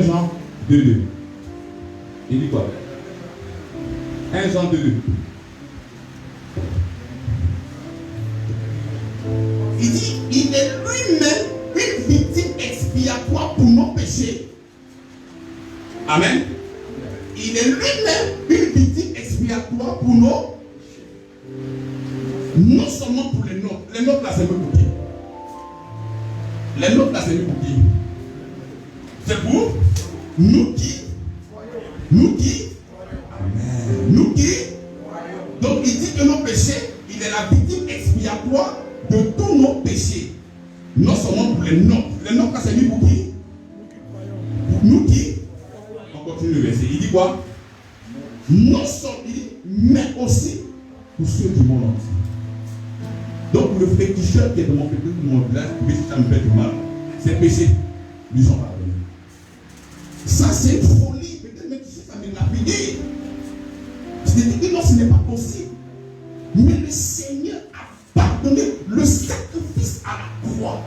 Jean 2.2. Il dit quoi? 1 Jean 2.2. Il dit, il est lui-même une victime expiatoire pour nos péchés. Amen. Il est lui-même une victime expiatoire pour nos. Non seulement pour les nôtres. Les nôtres là c'est pour qui? Les nôtres là c'est pour qui? C'est pour nous qui. Nous qui. Amen. Nous qui. Donc il dit que nos péchés, il est la victime expiatoire de tous nos péchés. Non seulement pour les noms. Les noms, quand c'est mis pour qui? Pour nous qui. On continue le verset. Il dit quoi? Non seulement, mais aussi pour ceux du monde entier. Donc le féticheur qui est dans mon péché, dans mon village, ça me fait du mal. Ses péchés lui sont pardonnés. Ça c'est une folie. Peut-être même si ça me l'a dit. C'est-à-dire non, ce n'est pas possible. Mais le Seigneur a pardonné. Le sacrifice à la croix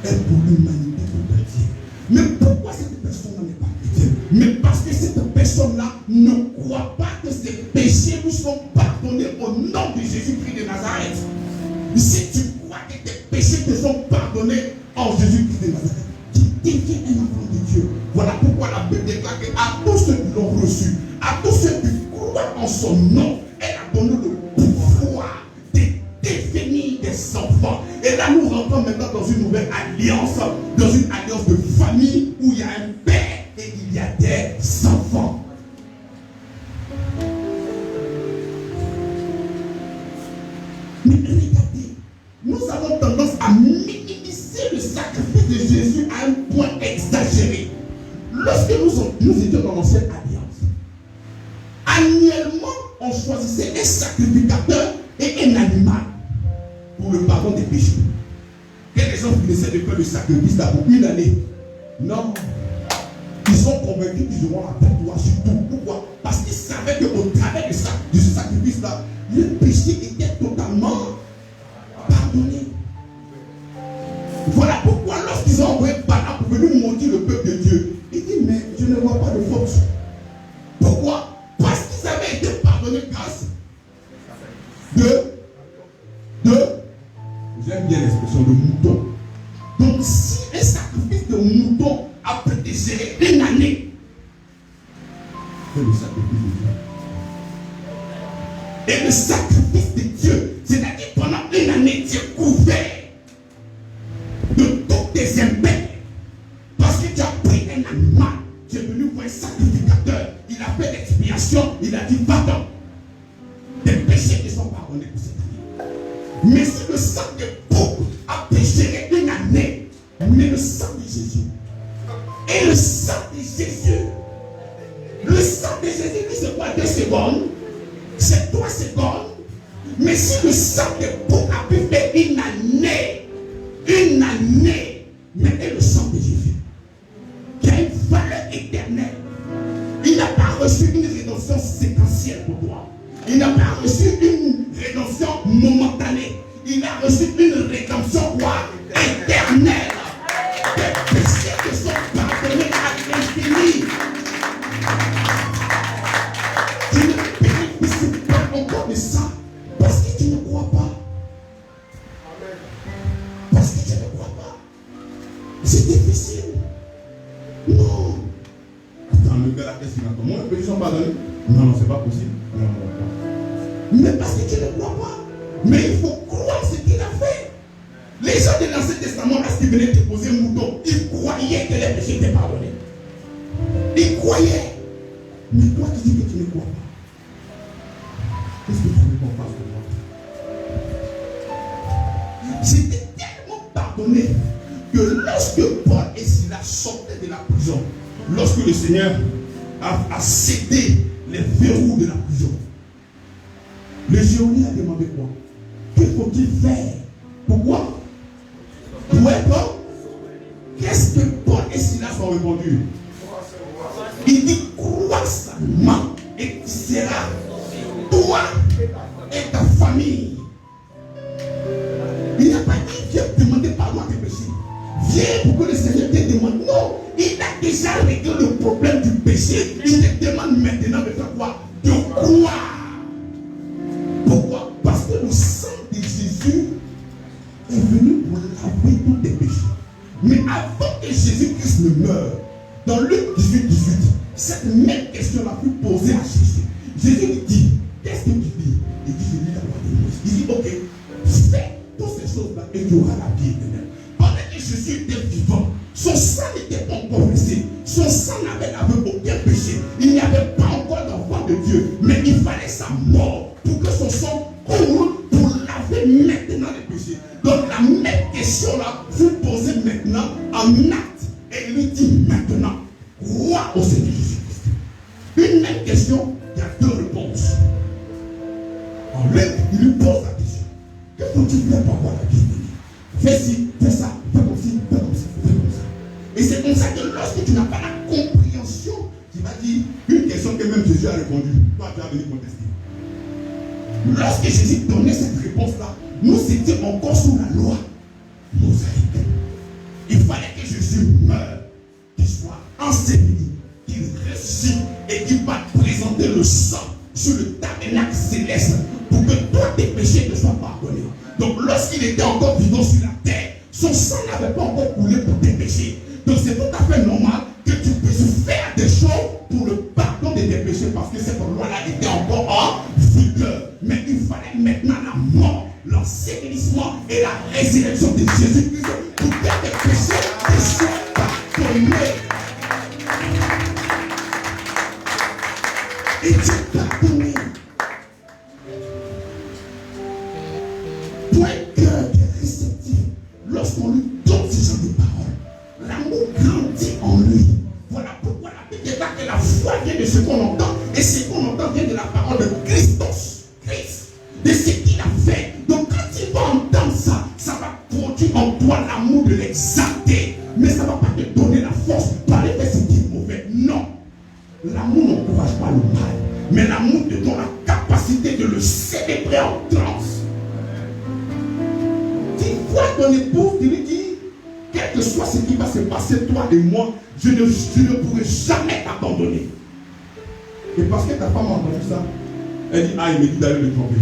est pour l'humanité tout entière. Mais pourquoi cette personne-là n'est pas chrétienne? Mais parce que cette personne-là ne croit pas que ses péchés lui sont pardonnés au nom de Jésus-Christ de Nazareth. Si tu crois que tes péchés te sont pardonnés en Jésus-Christ de Nazareth, tu deviens un enfant de Dieu. Voilà pourquoi la Bible déclare à tous ceux qui l'ont reçu, à tous ceux qui croient en son nom, elle a donné le pouvoir de devenir des enfants. Et là, nous rentrons maintenant dans une nouvelle alliance, dans une alliance de famille où il y a un père et il y a des enfants. Mais regardez, nous avons tendance à minimiser le sacrifice de Jésus à un point exagéré. Lorsque nous étions dans l'ancienne alliance, annuellement, on choisissait un sacrificateur et un animal pour le pardon des péchés. Quels gens essaient de faire le sacrifice là pour une année? Non. Ils sont convaincus qu'ils auront la victoire sur tout. Pourquoi? Parce qu'ils savaient qu'au travers de ce sacrifice-là, le péché était totalement pardonné. Voilà pourquoi lorsqu'ils ont envoyé Balaam pour venir maudire le peuple de Dieu, il dit mais je ne vois pas de faute. Pourquoi? Parce qu'ils avaient été pardonnés grâce j'aime bien l'expression de mouton. Donc si un sacrifice de mouton a pu désirer une année, c'est le sacrifice de Dieu. Et le sacrifice de Dieu, c'est-à-dire pendant une année, tu es couvert de tous tes impairs. Parce que tu as pris un animal, tu es venu voir un sacrificateur, il a fait l'expiation, il a dit pardon. Tes péchés qui sont pardonnés pour cette année. Mais si le sang de bouc a péché une année, mais le sang de Jésus, et le sang de Jésus, lui c'est quoi 2 secondes? C'est 3 secondes. Mais si le sang de bouc a pu faire une année, mais et le sang de Jésus, qui a une valeur éternelle, il n'a pas reçu une rédemption séquentielle pour toi. Il n'a pas reçu une rédemption momentanée. Il a reçu une rédemption quoi? Éternelle. Des péchés qui sont pardonnés à l'infini. Tu ne bénéficies pas encore de ça parce que tu ne crois pas. Parce que tu ne crois pas. C'est difficile. Non. Attends, le gars là, qu'est-ce qu'il a? Comment les péchés sont pardonnés? Non, c'est pas possible. Non. Mais parce que tu ne crois pas. Mais il faut croire ce qu'il a fait. Les gens de l'Ancien Testament, lorsqu'ils venaient te poser un mouton, ils croyaient que les péchés étaient pardonnés. Ils croyaient. Mais toi, tu dis que tu ne crois pas. Qu'est-ce que tu veux qu'on fasse pour moi? J'étais tellement pardonné que lorsque Paul et Silas sortaient de la prison, lorsque le Seigneur a cédé les verrous de la prison, le génie a demandé quoi? Que faut-il faire? Pourquoi? Pour être? Qu'est-ce que Paul et Silas ont répondu? Il dit crois seulement et tu seras toi et ta famille. Il n'a pas dit viens demander pardon à tes péchés. Viens pour que le Seigneur te demande. Non, il a déjà réglé le problème du péché. Il te demande maintenant de faire quoi? De croire. Pourquoi? Parce que le sang de Jésus est venu pour laver tous tes péchés. Mais avant que Jésus-Christ ne meure, dans Luc 18, cette même question l'a pu poser à Jésus. Jésus lui dit, qu'est-ce que tu dis? Il dit, je lis la loi de Moïse. Il dit, ok, fais toutes ces choses-là et tu auras la vie éternelle. Pendant que Jésus était vivant, son sang n'était pas encore versé. crois au Seigneur Jésus-Christ. Une même question, il y a deux réponses. En lui, il lui pose la question. Que faut-tu faire pour avoir la vie? Fais ci, fais ça, fais comme ci, fais comme ça, fais comme ça. Et c'est comme ça que lorsque tu n'as pas la compréhension, tu vas dire une question que même Jésus a répondu. Toi, tu vas venir contester. Lorsque Jésus donnait cette réponse-là, nous étions encore sous la loi mosaïque. Il fallait que Jésus meure, qu'il soit enseveli, qu'il ressuscite et qu'il va présenter le sang sur le tabernacle céleste pour que tous tes péchés te soient pardonnés. Donc lorsqu'il était encore vivant sur la terre, son sang n'avait pas encore coulé pour tes péchés. Donc c'est tout à fait normal que tu puisses faire des choses pour le pardon de tes péchés parce que cette loi-là était encore en vigueur. Mais il fallait maintenant la mort, l'ensevelissement et la résurrection de Jésus-Christ pour que tes péchés te soient pardonnés. Et tu es pardonné. Pour un cœur qui est réceptif, lorsqu'on lui donne ce genre de paroles, l'amour grandit en lui. Voilà pourquoi la Bible dit que la foi vient de ce qu'on entend, et ce qu'on entend vient de la parole de Christos, Christ, de ce qu'il a fait. Donc quand tu vas entendre ça, ça va produire en toi l'amour de l'exalter, mais ça ne va pas te donner la force pour aller faire ce qui est mauvais. Non, l'amour n'encourage pas le mal, mais l'amour te donne la capacité de le célébrer en transe. Tu vois ton épouse, tu lui dis, quel que soit ce qui va se passer, toi et moi, je ne pourrai jamais t'abandonner. Et parce que ta femme a entendu ça, elle dit, ah, il me dit d'aller le tromper.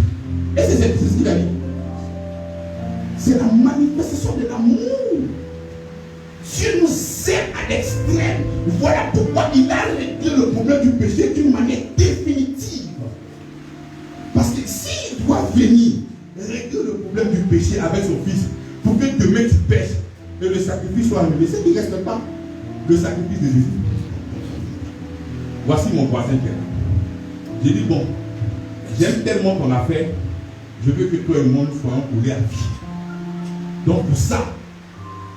Et c'est ce qu'il a dit. C'est la manifestation de l'amour. Dieu nous aime à l'extrême. Voilà pourquoi il a réglé le problème du péché d'une manière définitive. Parce que s'il doit venir régler le problème du péché avec son fils, pour que demain tu pêches et le sacrifice soit annulé, c'est qu'il ne reste pas le sacrifice de Jésus. Voici mon voisin qui est là. J'ai dit, bon, j'aime tellement ton affaire, je veux que toi et moi nous soyons collés à vie. Donc pour ça,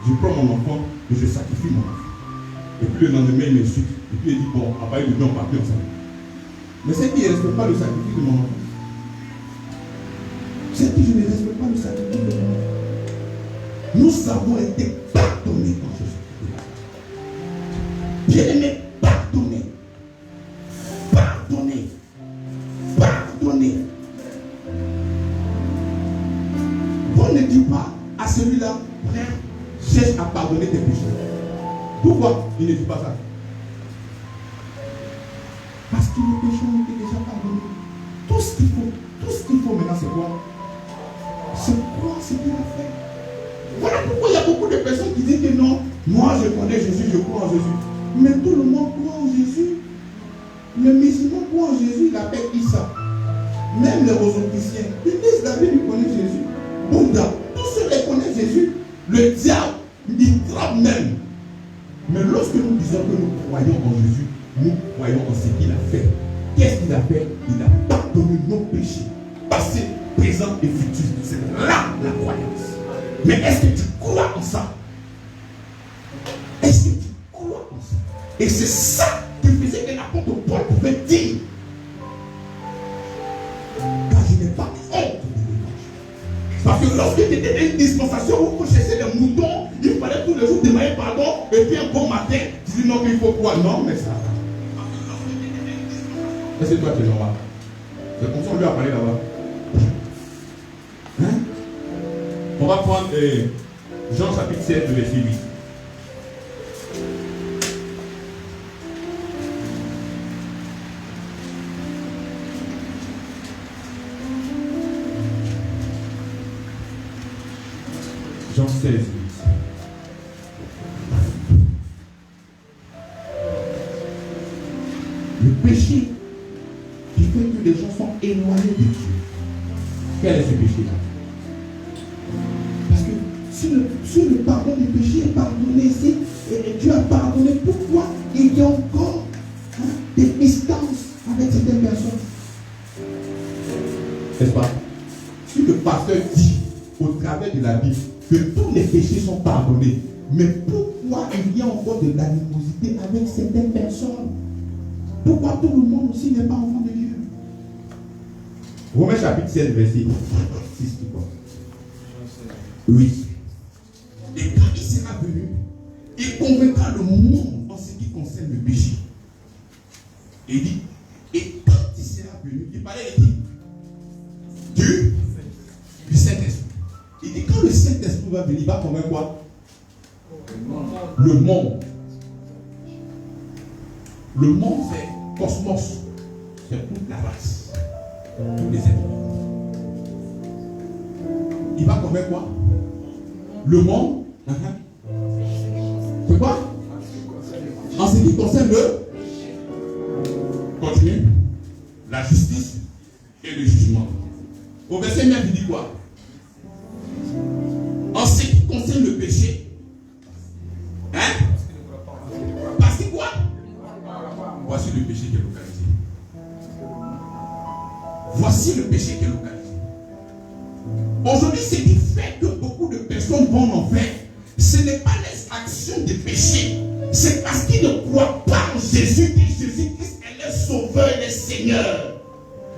je prends mon enfant et je sacrifie mon enfant. Et puis le lendemain, il m'insulte. Et puis il dit, bon, on va aller on va plus ensemble. Mais c'est qu'il ne respecte pas le sacrifice de mon enfant. C'est que je ne respecte pas le sacrifice de mon enfant. Nous avons été pardonnés dans ce sacrifice. Bien-aimés, pardonnés. Pardonnés. Pardonnés. On ne dit pas à celui-là, frère, cherche à pardonner tes péchés. Pourquoi il ne dit pas ça? Parce que les péchés ont été déjà pardonnés. Tout ce qu'il faut maintenant, c'est quoi? C'est quoi ce qu'il a fait? Voilà pourquoi il y a beaucoup de personnes qui disent que non, moi je connais Jésus, je crois en Jésus. Mais tout le monde croit en Jésus. Le musulman croit en Jésus, il appelle Issa. Même les rosicruciens, ils disent David, il connaît Jésus. Bouddha, tous ceux qui connaissent Jésus, le diable, il trappe même. Mais lorsque nous disons que nous croyons en Jésus, nous croyons en ce qu'il a fait. Qu'est-ce qu'il a fait? Il a pardonné nos péchés, passé, présent et futur. C'est là la croyance. Mais est-ce que tu crois en ça? Est-ce que tu crois en ça? Et c'est ça qui faisait que l'apôtre Paul pouvait dire, car je n'ai pas honte de l'évangile. Parce que lorsque tu étais dans une dispensation où vous cherchez des moutons, il fallait tous les jours demander pardon, et puis un bon matin, tu dis non, mais il faut quoi? Non, mais ça. Et c'est toi qui es normal. C'est comme ça qu'on lui a parlé là-bas. Hein? On va prendre Jean chapitre 7, verset 8. Jean 16, 8. Le péché qui fait que les gens sont éloignés de Dieu. Quel est ce péché-là? Parce que si le pardon du péché est pardonné ici, et Dieu a pardonné, pourquoi il y a encore des distances avec certaines personnes? N'est-ce pas? Si le pasteur dit au travers de la Bible que tous les péchés sont pardonnés, mais pourquoi pourquoi il y a encore de l'animosité avec certaines personnes. Pourquoi tout le monde aussi n'est pas enfant de Dieu. Romains chapitre 7, verset 6. Oui. Et quand il sera venu, il convaincra le monde en ce qui concerne le péché. Et il dit, et quand il sera venu, il parlait de qui? Du Saint-Esprit. Il dit, quand le Saint-Esprit va venir, il va convaincre quoi? Le monde. Le monde, c'est cosmos. C'est toute la race. Tous les êtres. Il va convaincre quoi? Le monde. C'est quoi? En ce qui concerne le continue, la justice et le jugement. Au verset 9, il dit quoi? En ce qui concerne le péché, hein? Parce que quoi? Voici le péché qui est localisé. Voici le péché qui est localisé. Aujourd'hui, ce qui fait que beaucoup de personnes vont en enfer, ce n'est pas les actions de péché. C'est parce qu'ils ne croient pas en Jésus-Christ. Jésus-Christ est le sauveur et le Seigneur.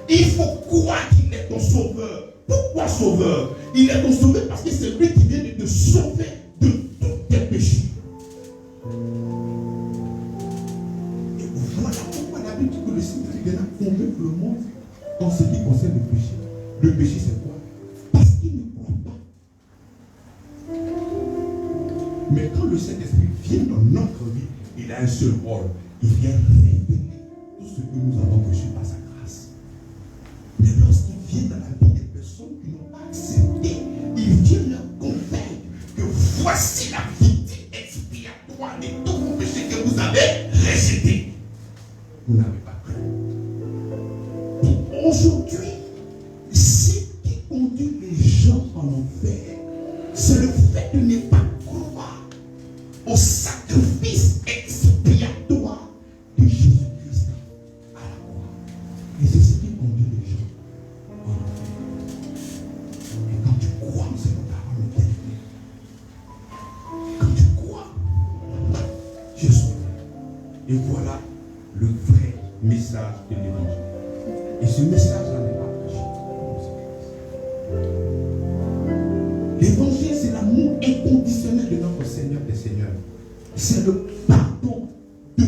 Il faut croire qu'il est ton sauveur. Pourquoi sauveur? Il est ton sauveur parce que c'est lui qui vient de te sauver de tous tes péchés. Et voilà pourquoi la Bible dit que le Seigneur viendra convaincre le monde en ce qui concerne le péché. Le péché, c'est quoi? Parce qu'il ne croit pas. Mais quand le Saint-Esprit vient dans notre vie, il a un seul rôle. Il vient révéler tout ce que nous avons reçu par sa grâce. Mais lorsqu'il vient dans la vie des personnes qui n'ont pas accepté, il vient leur convaincre que voici la victime expiatoire de tous vos péchés que vous avez rejetés. Vous n'avez pas cru. Donc aujourd'hui, ce qui conduit les gens en enfer, c'est le fait de ne pas croire au sacrifice expiatoire de Jésus-Christ à la croix. Et c'est ce qui conduit les gens en enfer. Et quand tu crois en cette parole d'éternité, quand tu crois, tu es sauvé. Et voilà le vrai message de l'évangile. Et ce message-là n'est pas prêché. L'évangile, c'est l'amour inconditionnel de notre Seigneur des Seigneurs. C'est le pardon de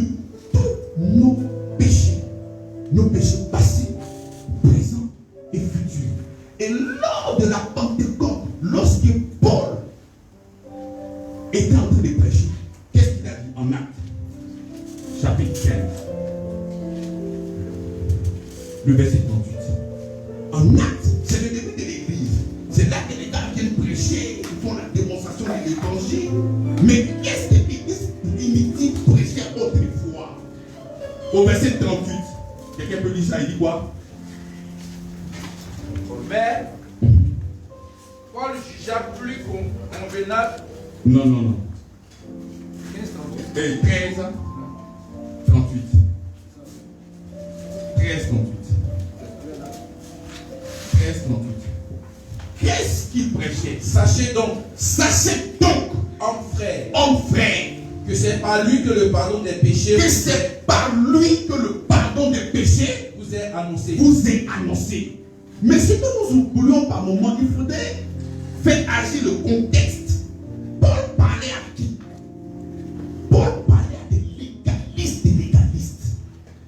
tous nos péchés passés, présents et futurs. Et lors de la Pentecôte, lorsque Paul était en train de prêcher, qu'est-ce qu'il a dit en Actes, chapitre 15, le verset 38. En Actes, c'est le début de l'église. C'est là que les gars viennent prêcher, ils font la démonstration de l'évangile. Mais qu'est-ce que l'église primitive prêchait autrefois? Au verset 38, quelqu'un peut dire ça, il dit quoi? Mais Paul jugea plus convenable. Non. 15, 38. Et 13, 38. 13, 38. 13, 38. Qu'est-ce qu'il prêchait? Sachez donc, hommes frères, que c'est par lui que le pardon des péchés que c'est par lui que le pardon des péchés vous est annoncé. Mais ce que nous oublions par moment, il faudrait faire agir le contexte. Paul parlait à qui? Paul parlait à des légalistes.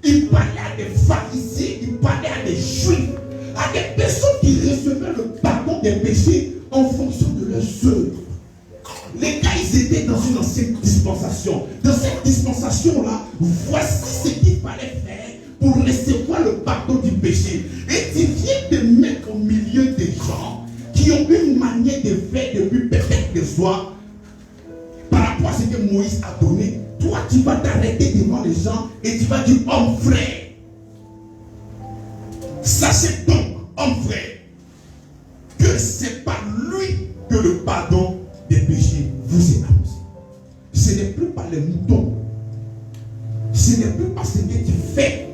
Il parlait à des pharisiens, il parlait à des juifs, à des personnes qui recevaient le pardon des péchés en fonction de leurs œuvres. Les gars, ils étaient dans une ancienne dispensation. Dans cette dispensation-là, voici ce qu'il fallait faire pour recevoir le pardon du péché. Et tu viens de mettre au milieu des gens qui ont une manière de faire depuis peut-être des soirs par rapport à ce que Moïse a donné. Toi, tu vas t'arrêter devant les gens et tu vas dire, homme frère. Sachez donc, homme frère, que c'est par lui que le pardon des péchés vous est annoncé. Ce n'est plus par les moutons. Ce n'est plus par ce que tu fais.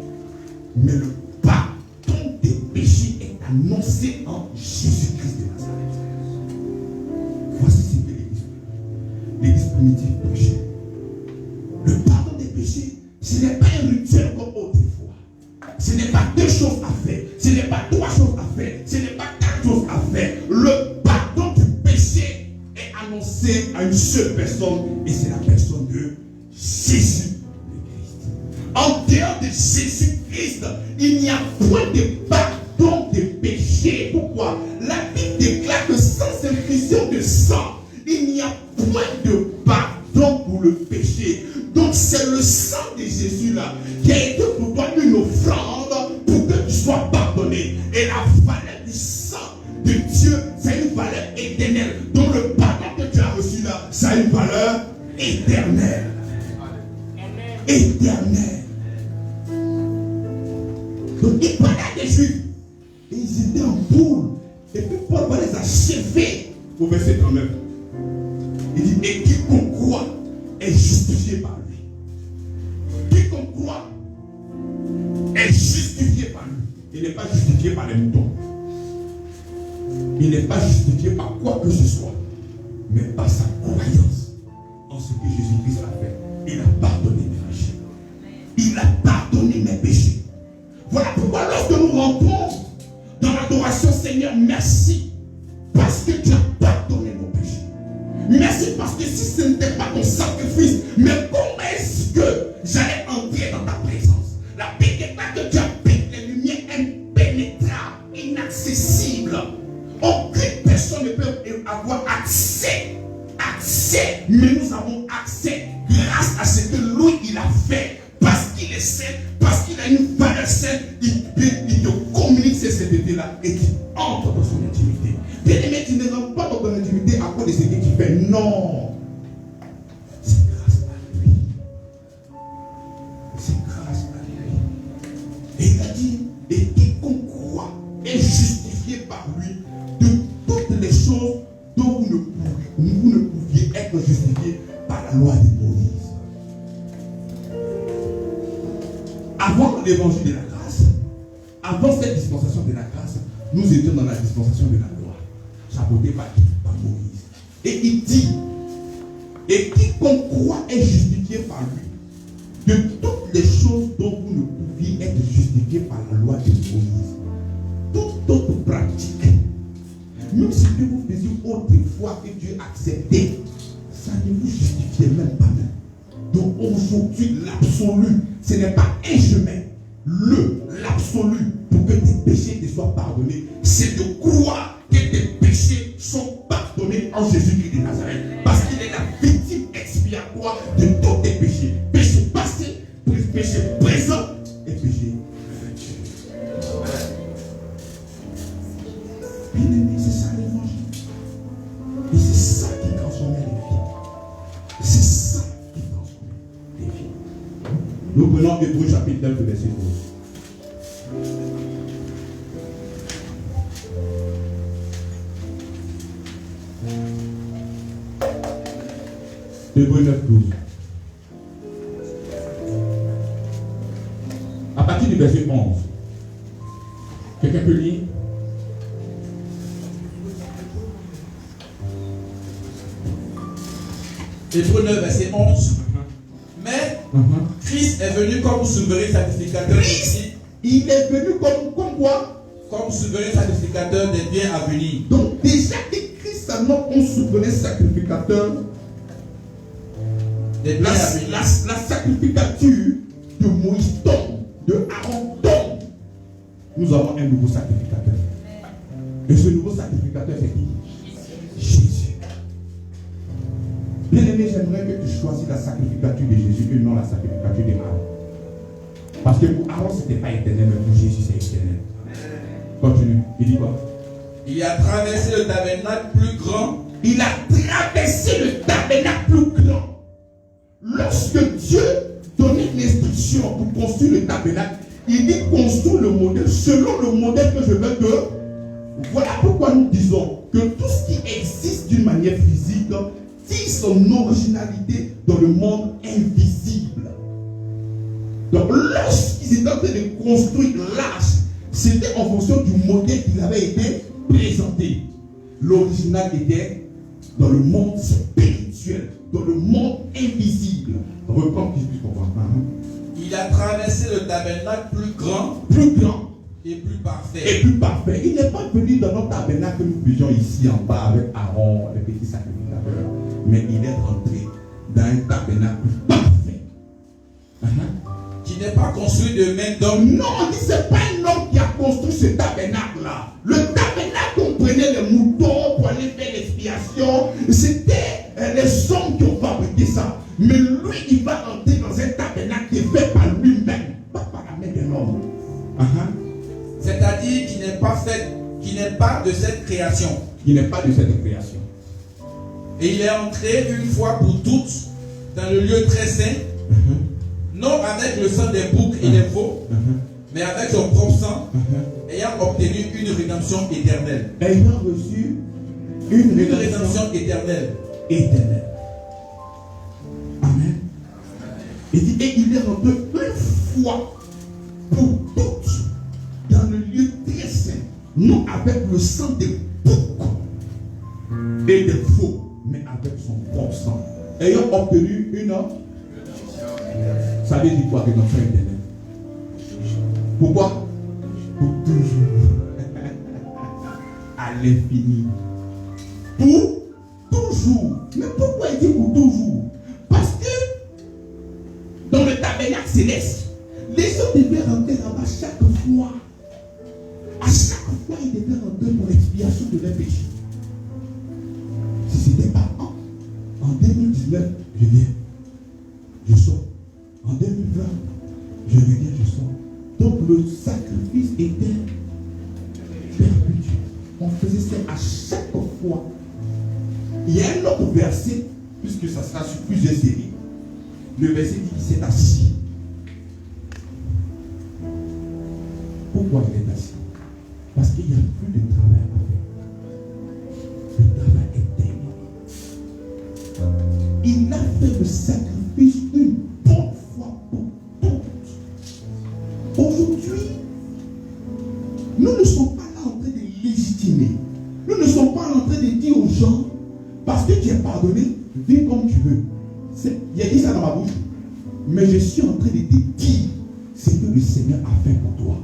Mais le pardon des péchés est annoncé en Jésus-Christ de Nazareth. Voici ce que l'Église primitive prêchait. Ce n'est pas un rituel comme autrefois. Ce n'est pas 2 choses à faire. Ce n'est pas 3 choses à faire. Ce n'est pas 4 choses à faire. Le pardon du péché est annoncé à une seule personne et c'est la personne de Jésus le Christ. En dehors de Jésus-Christ, il n'y a point de pardon de péché. Pourquoi? La Bible déclare que sans infusion de sang, il n'y a point de pardon pour le péché. Donc c'est le sang de Jésus là qui a été pour toi une offrande pour que tu sois pardonné. Et la valeur du sang de Dieu, c'est une valeur éternelle. Donc le pardon que tu as reçu là, ça a une valeur éternelle. Éternelle. Donc il parlait à des Juifs et ils étaient en boule. Et puis Paul va les achever au verset 39. Il dit, et quiconque croit est justifié par lui. Quiconque croit est justifié par lui. Il n'est pas justifié par les moutons. Il n'est pas justifié par quoi que ce soit, mais par sa croyance en ce que Jésus-Christ a fait. Il a pardonné mes péchés. Il a pardonné mes péchés. Voilà pourquoi lorsque nous rentrons dans l'adoration, Seigneur, merci parce que tu as pardonné nos péchés. Merci parce que si ce n'était pas ton sacrifice, mais comment est-ce que j'allais entrer dans ta présence? La Bible déclare que tu habites les lumières impénétrables, inaccessibles. Aucune personne ne peut avoir accès. Mais nous avons accès grâce à ce que lui, il a fait. Parce qu'il est saint, parce qu'il a une valeur sainte, il te communique ces saintetés-là et tu entres dans son intimité. Bien-aimé, tu ne rentres pas dans ton intimité à cause de ce que tu fais. Non. C'est grâce à lui. C'est grâce à lui. Et il a dit, et quiconque croit est justifié par lui de toutes les choses dont vous ne pouviez être justifié par la loi de Moïse. Avant l'évangile de la grâce, avant cette dispensation de la grâce, nous étions dans la dispensation de la loi, chapeautée par Moïse. Et il dit, et quiconque croit est justifié par lui de toutes les choses dont vous ne pouviez être justifié par la loi de Moïse. Toute autre pratique, même ce que vous faisiez autrefois que Dieu acceptait, ça ne vous justifiait même pas. Donc aujourd'hui, l'absolu, ce n'est pas un chemin. L'absolu pour que tes péchés te soient pardonnés, c'est de croire que tes péchés sont pardonnés en Jésus-Christ de Nazareth. Parce qu'il est la victime expiatoire de tous tes péchés. Péché passé, péché présent et péché futur. Bien aimé, c'est ça l'évangile. Et c'est ça qui transforme les vies. C'est ça qui transforme les vies. Nous prenons Hébreux chapitre 9, verset 12. Hébreux 9, 12. À partir du verset 11. Quelqu'un peut lire? Hébreux 9, verset 11. Mais Christ est venu comme souverain sacrificateur aussi. Il est venu comme quoi? Comme souverain sacrificateur des biens à venir. Donc déjà que Christ s'annonce comme souverain sacrificateur des biens à venir. La sacrificature de Moïse tombe, de Aaron tombe. Nous avons un nouveau sacrificateur. Et ce nouveau sacrificateur, c'est qui? Jésus. Bien aimé, j'aimerais que tu choisisses la sacrificature de Jésus et non la sacrificature d'Aaron. Parce que pour Aaron, ce n'était pas éternel, mais pour Jésus, c'est éternel. Continue. Il dit quoi? Il a traversé le tabernacle plus grand. Il a traversé le tabernacle plus grand. Lorsque Dieu donnait une instruction pour construire le tabernacle, il dit construire le modèle selon le modèle que je veux que. Voilà pourquoi nous disons que tout ce qui existe d'une manière physique tire son originalité dans le monde invisible. Donc lorsqu'ils étaient en train de construire l'arche, c'était en fonction du modèle qui avait été présenté. L'original était dans le monde spirituel, dans le monde invisible. Reprends qu'il puisse comprendre. Il a traversé le tabernacle plus grand et plus parfait. Et plus parfait. Il n'est pas venu dans notre tabernacle que nous faisions ici en bas avec Aaron, le petit sacrificateur. Mais il est rentré dans un tabernacle parfait. Qui n'est pas construit de main d'homme. Non, on dit que ce n'est pas un homme qui a construit ce tabernacle-là. Le tabernacle, on prenait les moutons pour aller faire l'expiation. C'était les hommes qui ont fabriqué ça. Mais lui, il va entrer dans un tabernacle qui est fait par lui-même, pas par la main d'un homme. C'est-à-dire qui n'est pas de cette création. Il n'est pas de cette création. Et il est entré une fois pour toutes dans le lieu très saint, non avec le sang des boucs et des veaux, mais avec son propre sang, ayant obtenu une rédemption éternelle. Ayant reçu une rédemption éternelle. Amen. Il dit, et il est rentré une fois pour toutes dans le lieu très saint, non avec le sang des boucs et des veaux, mais avec son propre sang. Ayant obtenu une. Ça veut dire quoi, rédemption éternelle? Pourquoi? Pour toujours. À l'infini. Pour toujours. Mais pourquoi il dit pour toujours? Parce que dans le tabernacle céleste, les gens devaient rentrer là-bas chaque fois. À chaque fois, ils devaient rentrer pour l'expiation de leurs péchés. Si ce n'était pas en 2019, je viens, je sors. En 2020, je reviens, je sors. Donc le sacrifice était perpétuel. On faisait ça à chaque fois. Il y a un autre verset, puisque ça sera sur plusieurs séries. Le verset dit qu'il s'est assis. Pourquoi il est assis? Parce qu'il n'y a plus de travail à faire. Le travail est terminé. Il a fait le sacrifice une bonne fois pour toutes. Aujourd'hui, nous ne sommes pas là en train de légitimer. Nous ne sommes pas en train de dire aux gens, parce que tu es pardonné, vis comme tu veux. Il y a dit ça dans ma bouche. Mais je suis en train de te dire ce que le Seigneur a fait pour toi.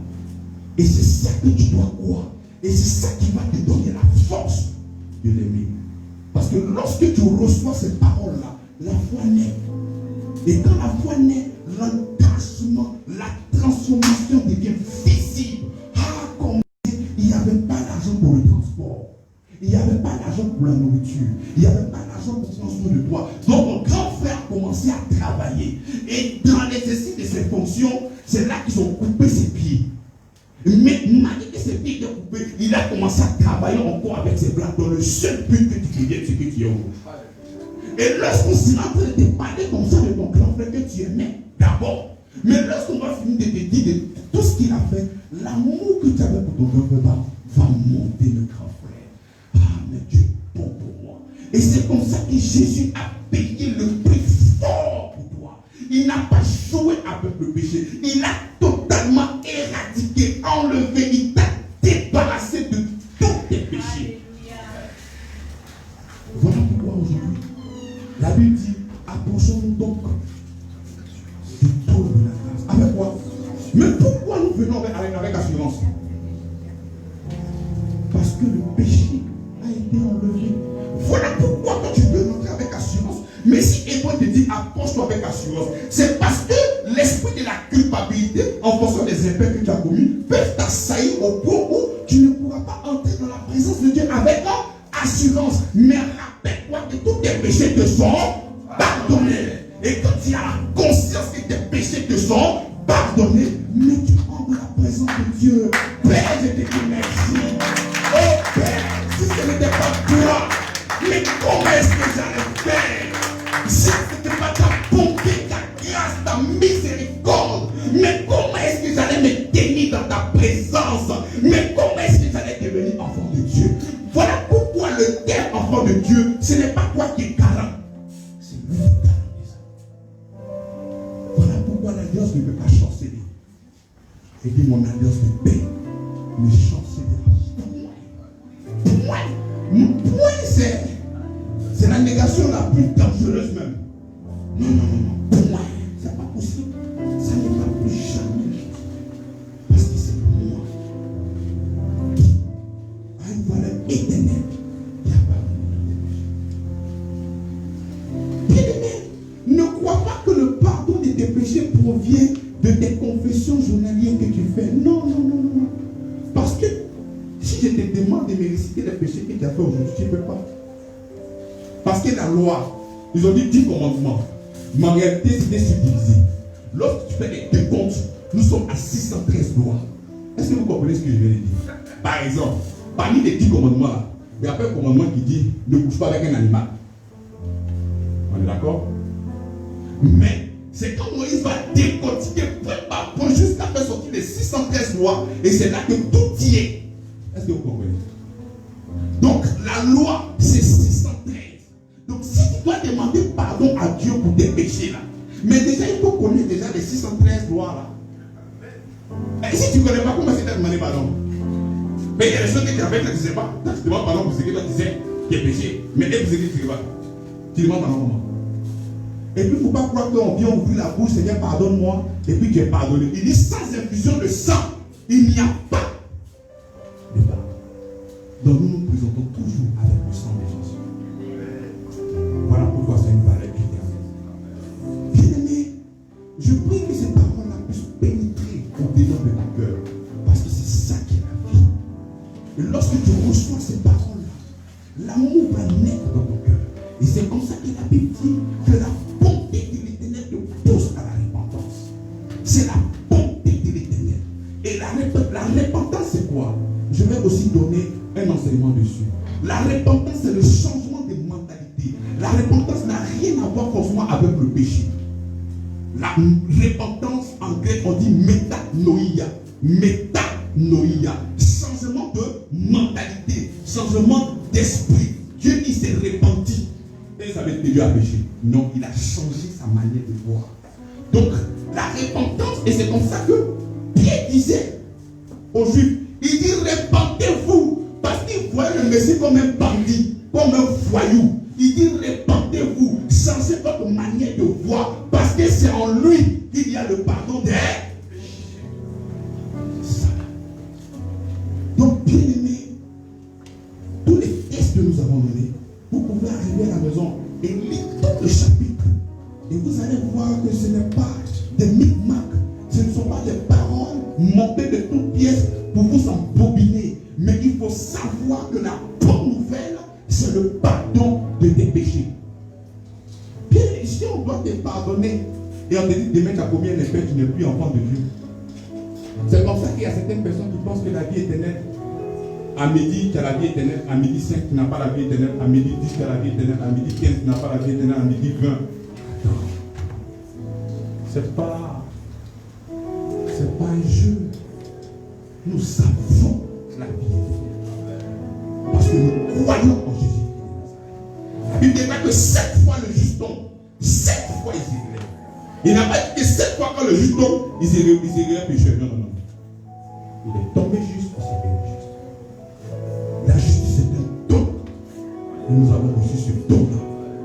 Et c'est ça que tu dois croire. Et c'est ça qui va te donner la force de l'aimer. Parce que lorsque tu reçois ces paroles-là, la foi naît. Et quand la foi naît, l'engagement, la transformation devient visible. Ah, comme il n'y avait pas d'argent pour le transport. Il n'y avait pas d'argent pour la nourriture. Il n'y avait pas d'argent pour prendre soin de toi. Donc mon grand frère a commencé à travailler. Et dans l'exercice de ses fonctions, c'est là qu'ils ont coupé ses pieds. Mais malgré que ses pieds étaient coupés, il a commencé à travailler encore avec ses blancs dans le seul but que tu deviennes ce que tu es aujourd'hui. Et lorsqu'on sera en train de te parler comme ça de ton grand frère que tu aimais d'abord, mais lorsqu'on va finir de te dire de tout ce qu'il a fait, l'amour que tu avais pour ton grand frère va monter le grand frère. Ah, mais Dieu est bon pour moi. Et c'est comme ça que Jésus a payé le prix fort pour toi. Il n'a pas joué avec le péché. Il a totalement éradiqué, enlevé, il t'a débarrassé de tous tes péchés. Voilà pourquoi aujourd'hui, la Bible dit, approchons-nous donc du trône de la grâce. Avec quoi? Mais pourquoi nous venons avec assurance? Parce que le péché a été enlevé. Voilà pourquoi quand tu veux rentrer avec assurance, mais si Hébreu te dit approche-toi avec assurance, c'est parce que l'esprit de la culpabilité, en fonction des impairs que tu as commis, peut t'assaillir au point où tu ne pourras pas entrer dans la présence de Dieu avec assurance. Mais rappelle-toi que tous tes péchés te sont pardonnés. Et quand tu as la conscience que tes péchés te sont pardonnés, mais tu entres dans la présence de Dieu. Père, je te dis merci. Oh Père, si ce n'était pas toi, mais comment est-ce que j'allais faire? Si ce n'était pas ta bonté, ta grâce, ta miséricorde, mais comment est-ce que j'allais me tenir dans ta présence? Mais comment est-ce que j'allais devenir enfant de Dieu? Voilà pourquoi le terme enfant de Dieu, ce n'est pas toi qui es garant, c'est lui qui est garant. Voilà pourquoi l'alliance ne peut pas chanceler. Et dit mon alliance de paix ne chancelera pas. Point, c'est la négation la plus dangereuse même. Non, point, c'est pas possible. Ça n'est pas vient de tes confessions journalières que tu fais. Non. Parce que si je te demande de me réciter les péchés que tu as fait aujourd'hui, tu ne peux pas. Parce que la loi, ils ont dit 10 commandements. Mais en réalité, c'était subdivisé. Lorsque tu fais les décomptes, nous sommes à 613 lois. Est-ce que vous comprenez ce que je viens de dire? Par exemple, parmi les 10 commandements, là, il y a un commandement qui dit ne couche pas avec un animal. On est d'accord? Mais c'est quand Moïse va décortiquer point par point jusqu'à faire sortir les 613 lois. Et c'est là que tout y est. Est-ce que vous comprenez? Donc la loi, c'est 613. Donc si tu dois demander pardon à Dieu pour tes péchés là, mais déjà il faut connaître déjà les 613 lois là. Et si tu ne connais pas, comment c'est de demander pardon? Mais il y a des choses que tu as faites, tu ne sais pas. Toi, tu demandes pardon pour ce que toi tu sais qui est péché. Mais elle pour ce que tu ne sais pas. Tu demandes pardon comment? Et puis il ne faut pas croire qu'on vient ouvrir la bouche, Seigneur pardonne-moi, et puis tu es pardonné. Il dit sans infusion de sang, il n'y a pas de pardon. Donc nous nous présentons toujours avec le sang de Jésus. Voilà pourquoi c'est une valeur éternelle. Bien-aimé, je prie que ces paroles-là puissent pénétrer au-dedans de ton cœur. Parce que c'est ça qui est la vie. Et lorsque tu reçois ces paroles-là, l'amour va naître dans ton cœur. Et c'est comme ça que la Bible dit que la bonté de l'Éternel te pousse à la repentance. C'est la bonté de l'Éternel. Et la repentance, c'est quoi? Je vais aussi donner un enseignement dessus. La repentance, c'est le changement de mentalité. La repentance n'a rien à voir forcément avec le péché. La repentance, en grec, on dit métanoïa. Métanoïa. Changement de mentalité. Changement d'esprit. Dieu dit s'est repenti. Et ça veut dire que Dieu a péché. Non, il a changé sa manière de voir. Donc, la repentance, et c'est comme ça que Pierre disait aux Juifs, il dit repentez-vous, parce qu'il voyait le Messie comme un bandit, comme un voyou. Il dit repentez-vous, changez votre manière de voir, parce que c'est en lui qu'il y a le pardon des péchés. Donc, bien aimé, tous les tests que nous avons donnés, vous pouvez arriver à la maison et lire tout le chapitre. Et vous allez voir que ce n'est pas des micmacs, ce ne sont pas des paroles montées de toutes pièces pour vous embobiner. Mais il faut savoir que la bonne nouvelle, c'est le pardon de tes péchés. Bien, si on doit te pardonner et on te dit demain tu as commis un effet, tu n'es plus enfant de Dieu. C'est comme ça qu'il y a certaines personnes qui pensent que la vie éternelle, à midi, tu as la vie éternelle. À midi 5, tu n'as pas la vie éternelle. À midi 10, tu as la vie éternelle. À midi 15, tu n'as pas la vie éternelle. À midi 20. C'est pas un jeu. Nous savons la vie éternelle. Parce que nous croyons en Jésus. La Bible dit que 7 fois le juste tombe. 7 fois il s'est réveillé. Il n'a pas dit que 7 fois quand le juste tombe, il s'est réveillé pécheur. Non. Il est tombé juste pour s'est réveillé. La justice est un don. Et nous avons reçu ce don-là.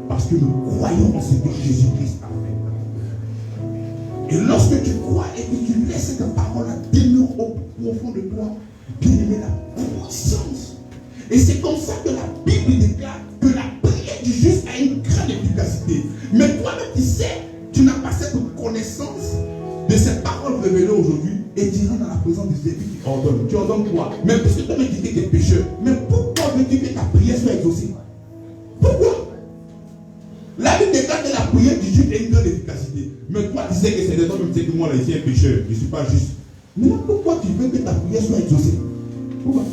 Parce que nous croyons en ce que Jésus-Christ a fait. Et lorsque tu crois et que tu laisses cette parole-là demeurer au profond de toi, bien aimé, la puissance. Et c'est comme ça que la Bible déclare que la prière du juste a une grande efficacité. Mais toi-même, tu sais, tu n'as pas cette connaissance de ces paroles révélées aujourd'hui. Et tu rentres dans la présence de Jésus qui ordonne. Tu ordonnes quoi? Mais puisque toi-même tu dis que tu es pécheur, mais pourquoi veux-tu que ta prière soit exaucée? Pourquoi? La Bible déclare que la prière du juste a une grande efficacité. Mais toi tu sais que c'est des hommes qui disent que moi là, ici un pécheur, je ne suis pas juste. Mais là, pourquoi tu veux que ta prière soit exaucée? Pourquoi?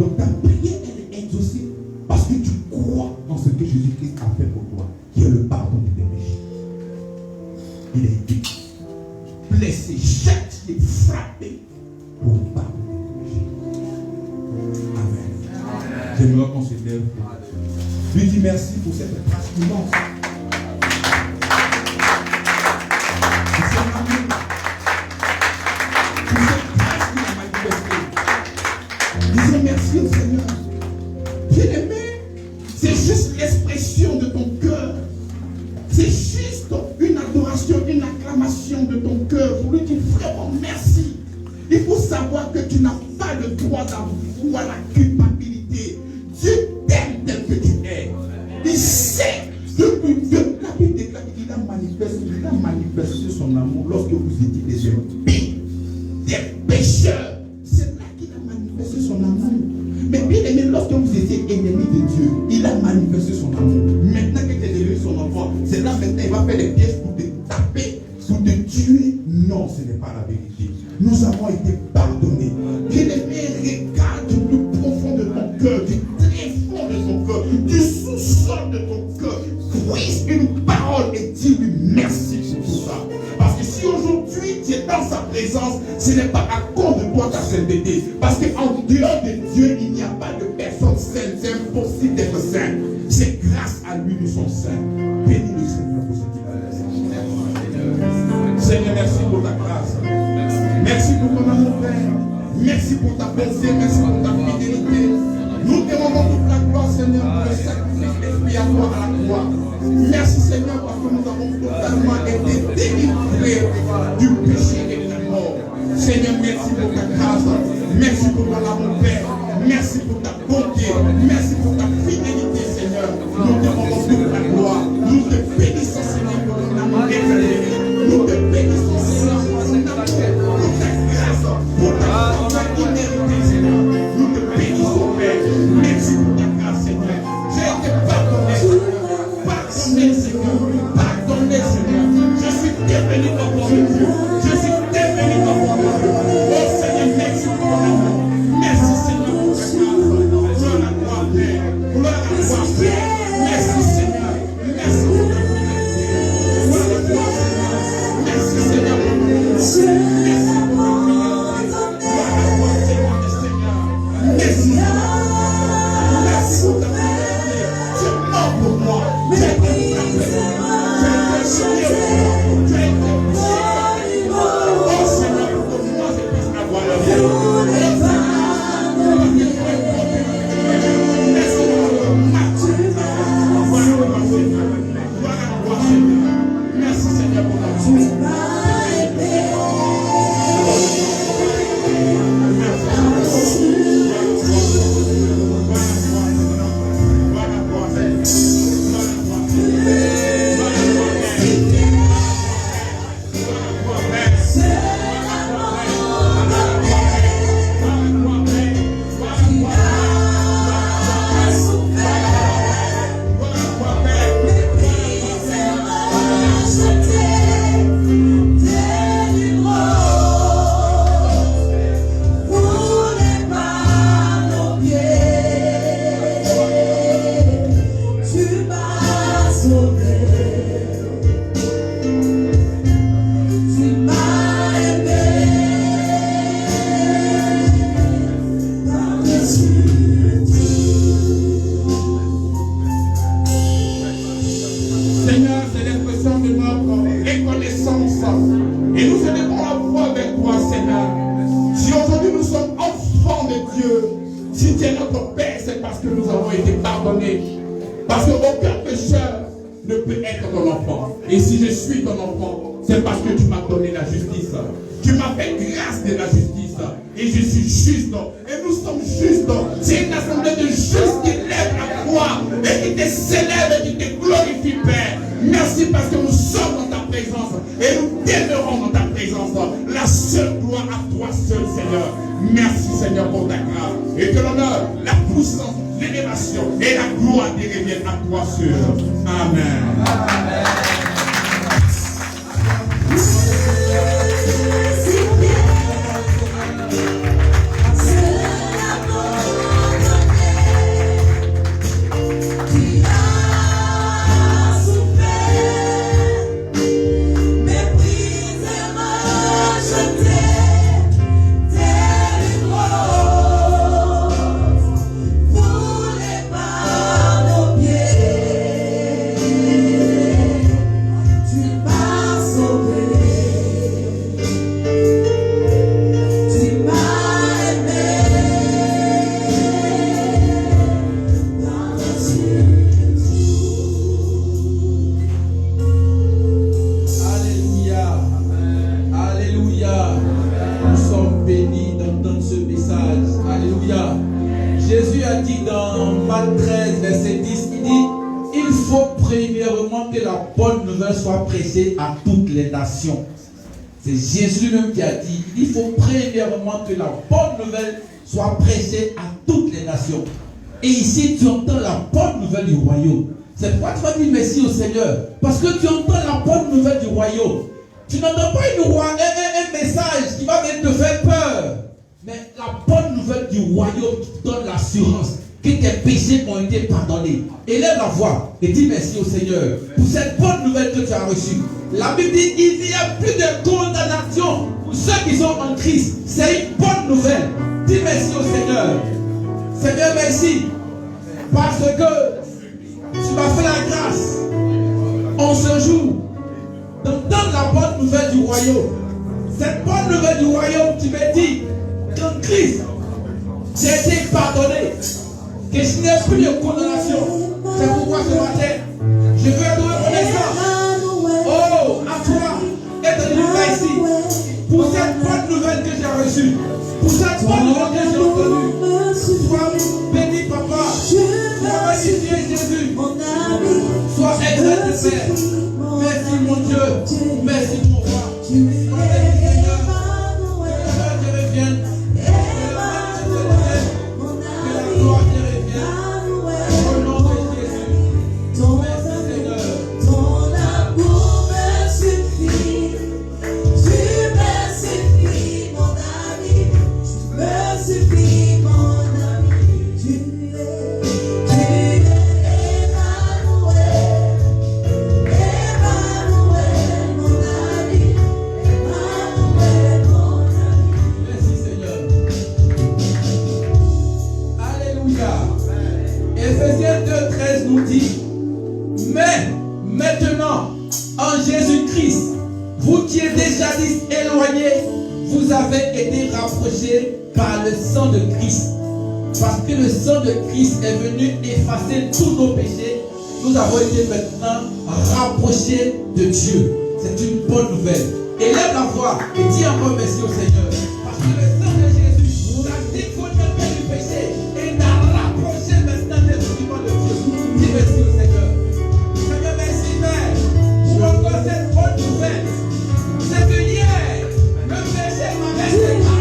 Donc ta prière elle est exaucée parce que tu crois en ce que Jésus-Christ a fait pour toi, qui est le pardon de tes péchés. Il est dit. Blessé, châtié, frappé pour pardonner tes péchés. Amen. J'aimerais qu'on se lève. Lui dis merci pour cette grâce immense. Pour cet amour. Pour cette grâce qu'il a manifestée. Disons merci au Seigneur. Bien-aimé, c'est juste l'expression de ton cœur. C'est juste une adoration, une acclamation de ton cœur pour lui dire vraiment merci. Il faut savoir que tu n'as pas le droit d'avoir la culpabilité. Dieu t'aime tel que tu es. Il sait que la Bible déclare qu'il a manifesté il a manifesté son amour lorsque vous étiez des impies, des pécheurs. C'est là qu'il a manifesté son amour. Mais bien aimé, lorsque vous étiez ennemis de Dieu, il a manifesté son amour. Maintenant que tu es devenu son enfant, c'est là maintenant il va faire des pièges pour te taper, pour te tuer. Non, ce n'est pas la vérité. Nous avons été pardonnés. Bien aimé, regarde du plus profond de ton cœur, du très fond de ton cœur, du sous-sol de ton cœur. Puisse une parole et dis-lui merci pour tout ça. Parce que si aujourd'hui tu es dans sa présence, ce n'est pas à cause de toi ta sainteté. Parce qu'en dehors de Dieu, il n'y a pas de personne sainte. C'est impossible d'être saint. C'est grâce à lui nous sommes saints. Bénis le Seigneur pour ce qu'il a fait. Seigneur, merci pour ta grâce. Merci pour ton amour, Père. Merci pour ta bonté. Merci pour ta fidélité. Nous te demandons toute la gloire, Seigneur, pour le sacrifice expiatoire à la croix. Merci, Seigneur, parce que nous avons totalement été délivrés du péché et de la mort. Seigneur, merci pour ta grâce. Merci pour ton amour, Père. Merci pour ta bonté. Merci pour ta fidélité, Seigneur. Nous te demandons toute la gloire. Nous te bénissons, Seigneur, pour ton amour éternel. Nous te bénissons, Seigneur, pour ton amour, pour ta grâce, pour ta faveur inéritée, Seigneur. Nous te bénissons, Père. Merci pour ta grâce, Seigneur. J'ai été pardonné, Seigneur. Pardonné, Seigneur. Pardonné, Seigneur. Je suis devenu enfant de Dieu. Je suis devenu enfant de Dieu. Oh Seigneur, merci pour ton amour. Merci, Seigneur, pour ta grâce. Gloire à toi, Père. Gloire à toi, Père. Merci, Seigneur. Merci pour ta fidélité. Gloire à toi, Seigneur. Merci, Seigneur, pour ton amour. Merci pour ta fidélité. Gloire à toi, Seigneur, Seigneur. Merci, Seigneur. Merci pour ta fidélité. Tu es mort pour moi. Tu as été frappé. Tu as été changé pour moi. Tu as été touché. Oh Seigneur, pour que moi je puisse avoir la vie. Merci pour le match. Gloire à toi, Seigneur. Merci, Seigneur, pour ta vie. Seigneur, c'est l'expression de notre reconnaissance. Et nous élevons la voix vers toi, Seigneur. Si aujourd'hui nous sommes enfants de Dieu, si tu es notre Père, c'est parce que nous avons été pardonnés. Parce qu'aucun pécheur ne peut être ton enfant. Et si je suis ton enfant, c'est parce que tu m'as donné la justice. Tu m'as fait grâce de la justice. Et je suis juste. Et nous sommes justes. C'est une assemblée de justes qui lève la croix et qui te célèbre et qui te glorifie, Père. Merci parce que nous sommes dans ta présence et nous demeurons dans ta présence. La seule gloire à toi seul, Seigneur. Merci, Seigneur, pour ta grâce. Et que l'honneur, la puissance, l'élévation et la gloire te reviennent à toi seul. Amen. Amen. Jésus a dit dans Marc 13, verset 10, il dit, il faut premièrement que la bonne nouvelle soit prêchée à toutes les nations. C'est Jésus lui-même qui a dit, il faut premièrement que la bonne nouvelle soit prêchée à toutes les nations. Et ici, tu entends la bonne nouvelle du royaume. C'est pourquoi tu vas dire merci au Seigneur. Parce que tu entends la bonne nouvelle du royaume. Tu n'entends pas un message qui va venir te faire peur. Mais la bonne nouvelle du royaume qui te donne l'assurance que tes péchés ont été pardonnés. Élève la voix et dis merci au Seigneur pour cette bonne nouvelle que tu as reçue. La Bible dit qu'il n'y a plus de condamnation pour ceux qui sont en Christ. C'est une bonne nouvelle. Dis merci au Seigneur. Seigneur, merci. Parce que tu m'as fait la grâce en ce jour d'entendre la bonne nouvelle du royaume. Cette bonne nouvelle du royaume, tu me dis qu'en Christ, j'ai été pardonné. Que je n'ai plus de condamnation. C'est pourquoi ce matin, je veux être reconnaissant. Oh, à toi, être merci pour cette bonne nouvelle que j'ai reçue. Pour cette bonne nouvelle que j'ai obtenue. Sois béni, papa. Sois magnifié, Jésus. Sois exalté, Père. Merci, mon Dieu. Merci, mon roi. Seigneur, que je revienne. Par le sang de Christ. Parce que le sang de Christ est venu effacer tous nos péchés. Nous avons été maintenant rapprochés de Dieu. C'est une bonne nouvelle. Élève la voix et dis encore merci au Seigneur. Parce que le sang de Jésus a déconnecté du péché et t'a rapproché maintenant des instruments de Dieu. Dis merci au Seigneur. Seigneur, merci Père pour encore cette bonne nouvelle. C'est que hier, le péché m'avait séparé.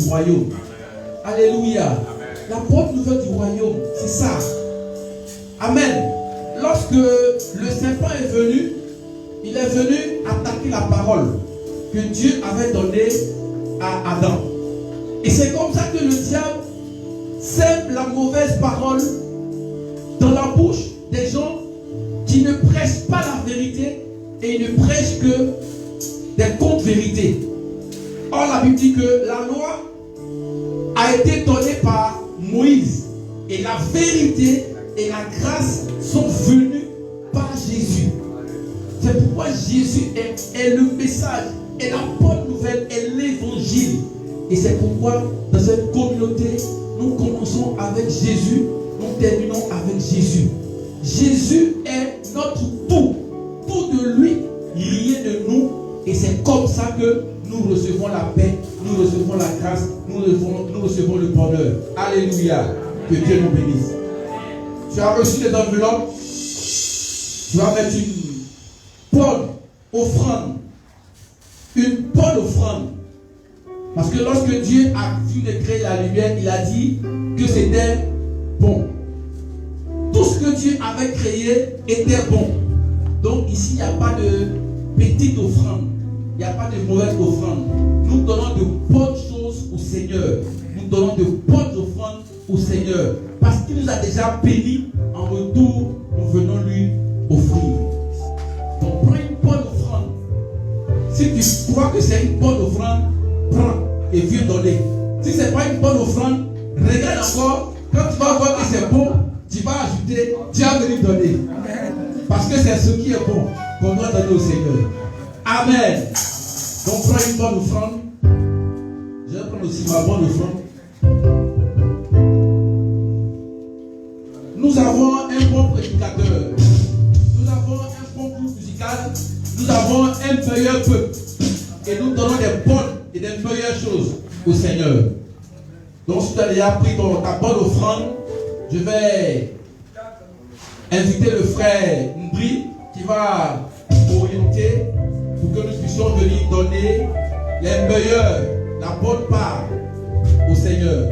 Royaume. Alléluia. La bonne nouvelle du royaume, c'est ça. Amen. Lorsque le serpent est venu, il est venu attaquer la parole que Dieu avait donnée à Adam. Et c'est comme ça que le diable sème la mauvaise parole dans la bouche des gens qui ne prêchent pas la vérité et ils ne prêchent que des contre-vérités. Or, la Bible dit que la loi a été donnée par Moïse et la vérité et la grâce sont venues par Jésus. C'est pourquoi Jésus est le message et la bonne nouvelle est l'évangile. Et c'est pourquoi dans cette communauté, nous commençons avec Jésus, nous terminons avec Jésus. Jésus est notre tout. Tout de lui, rien de nous. Et c'est comme ça que nous recevons la paix, nous recevons la grâce, nous recevons le bonheur. Alléluia. Que Dieu nous bénisse. Tu as reçu des enveloppes. Tu vas mettre une bonne offrande. Une bonne offrande. Parce que lorsque Dieu a vu de créer la lumière, il a dit que c'était bon. Tout ce que Dieu avait créé était bon. Donc ici, il n'y a pas petite offrande. Il n'y a pas de mauvaise offrande. Nous donnons de bonnes choses au Seigneur. Nous donnons de bonnes offrandes au Seigneur. Parce qu'il nous a déjà bénis. En retour, nous venons lui offrir. Donc prends une bonne offrande. Si tu crois que c'est une bonne offrande, prends et viens donner. Si ce n'est pas une bonne offrande, regarde encore. Quand tu vas voir que c'est bon, tu vas ajouter, tu vas venir donner. Parce que c'est ce qui est bon qu'on doit donner au Seigneur. Amen. Donc prends une bonne offrande. Je vais prendre aussi ma bonne offrande. Nous avons un bon prédicateur. Nous avons un bon groupe musical. Nous avons un meilleur peuple. Et nous donnons des bonnes et des meilleures choses au Seigneur. Donc si tu as déjà pris ta bonne offrande, je vais inviter le frère Mbri qui va orienter pour que nous puissions venir donner les meilleurs, la bonne part au Seigneur.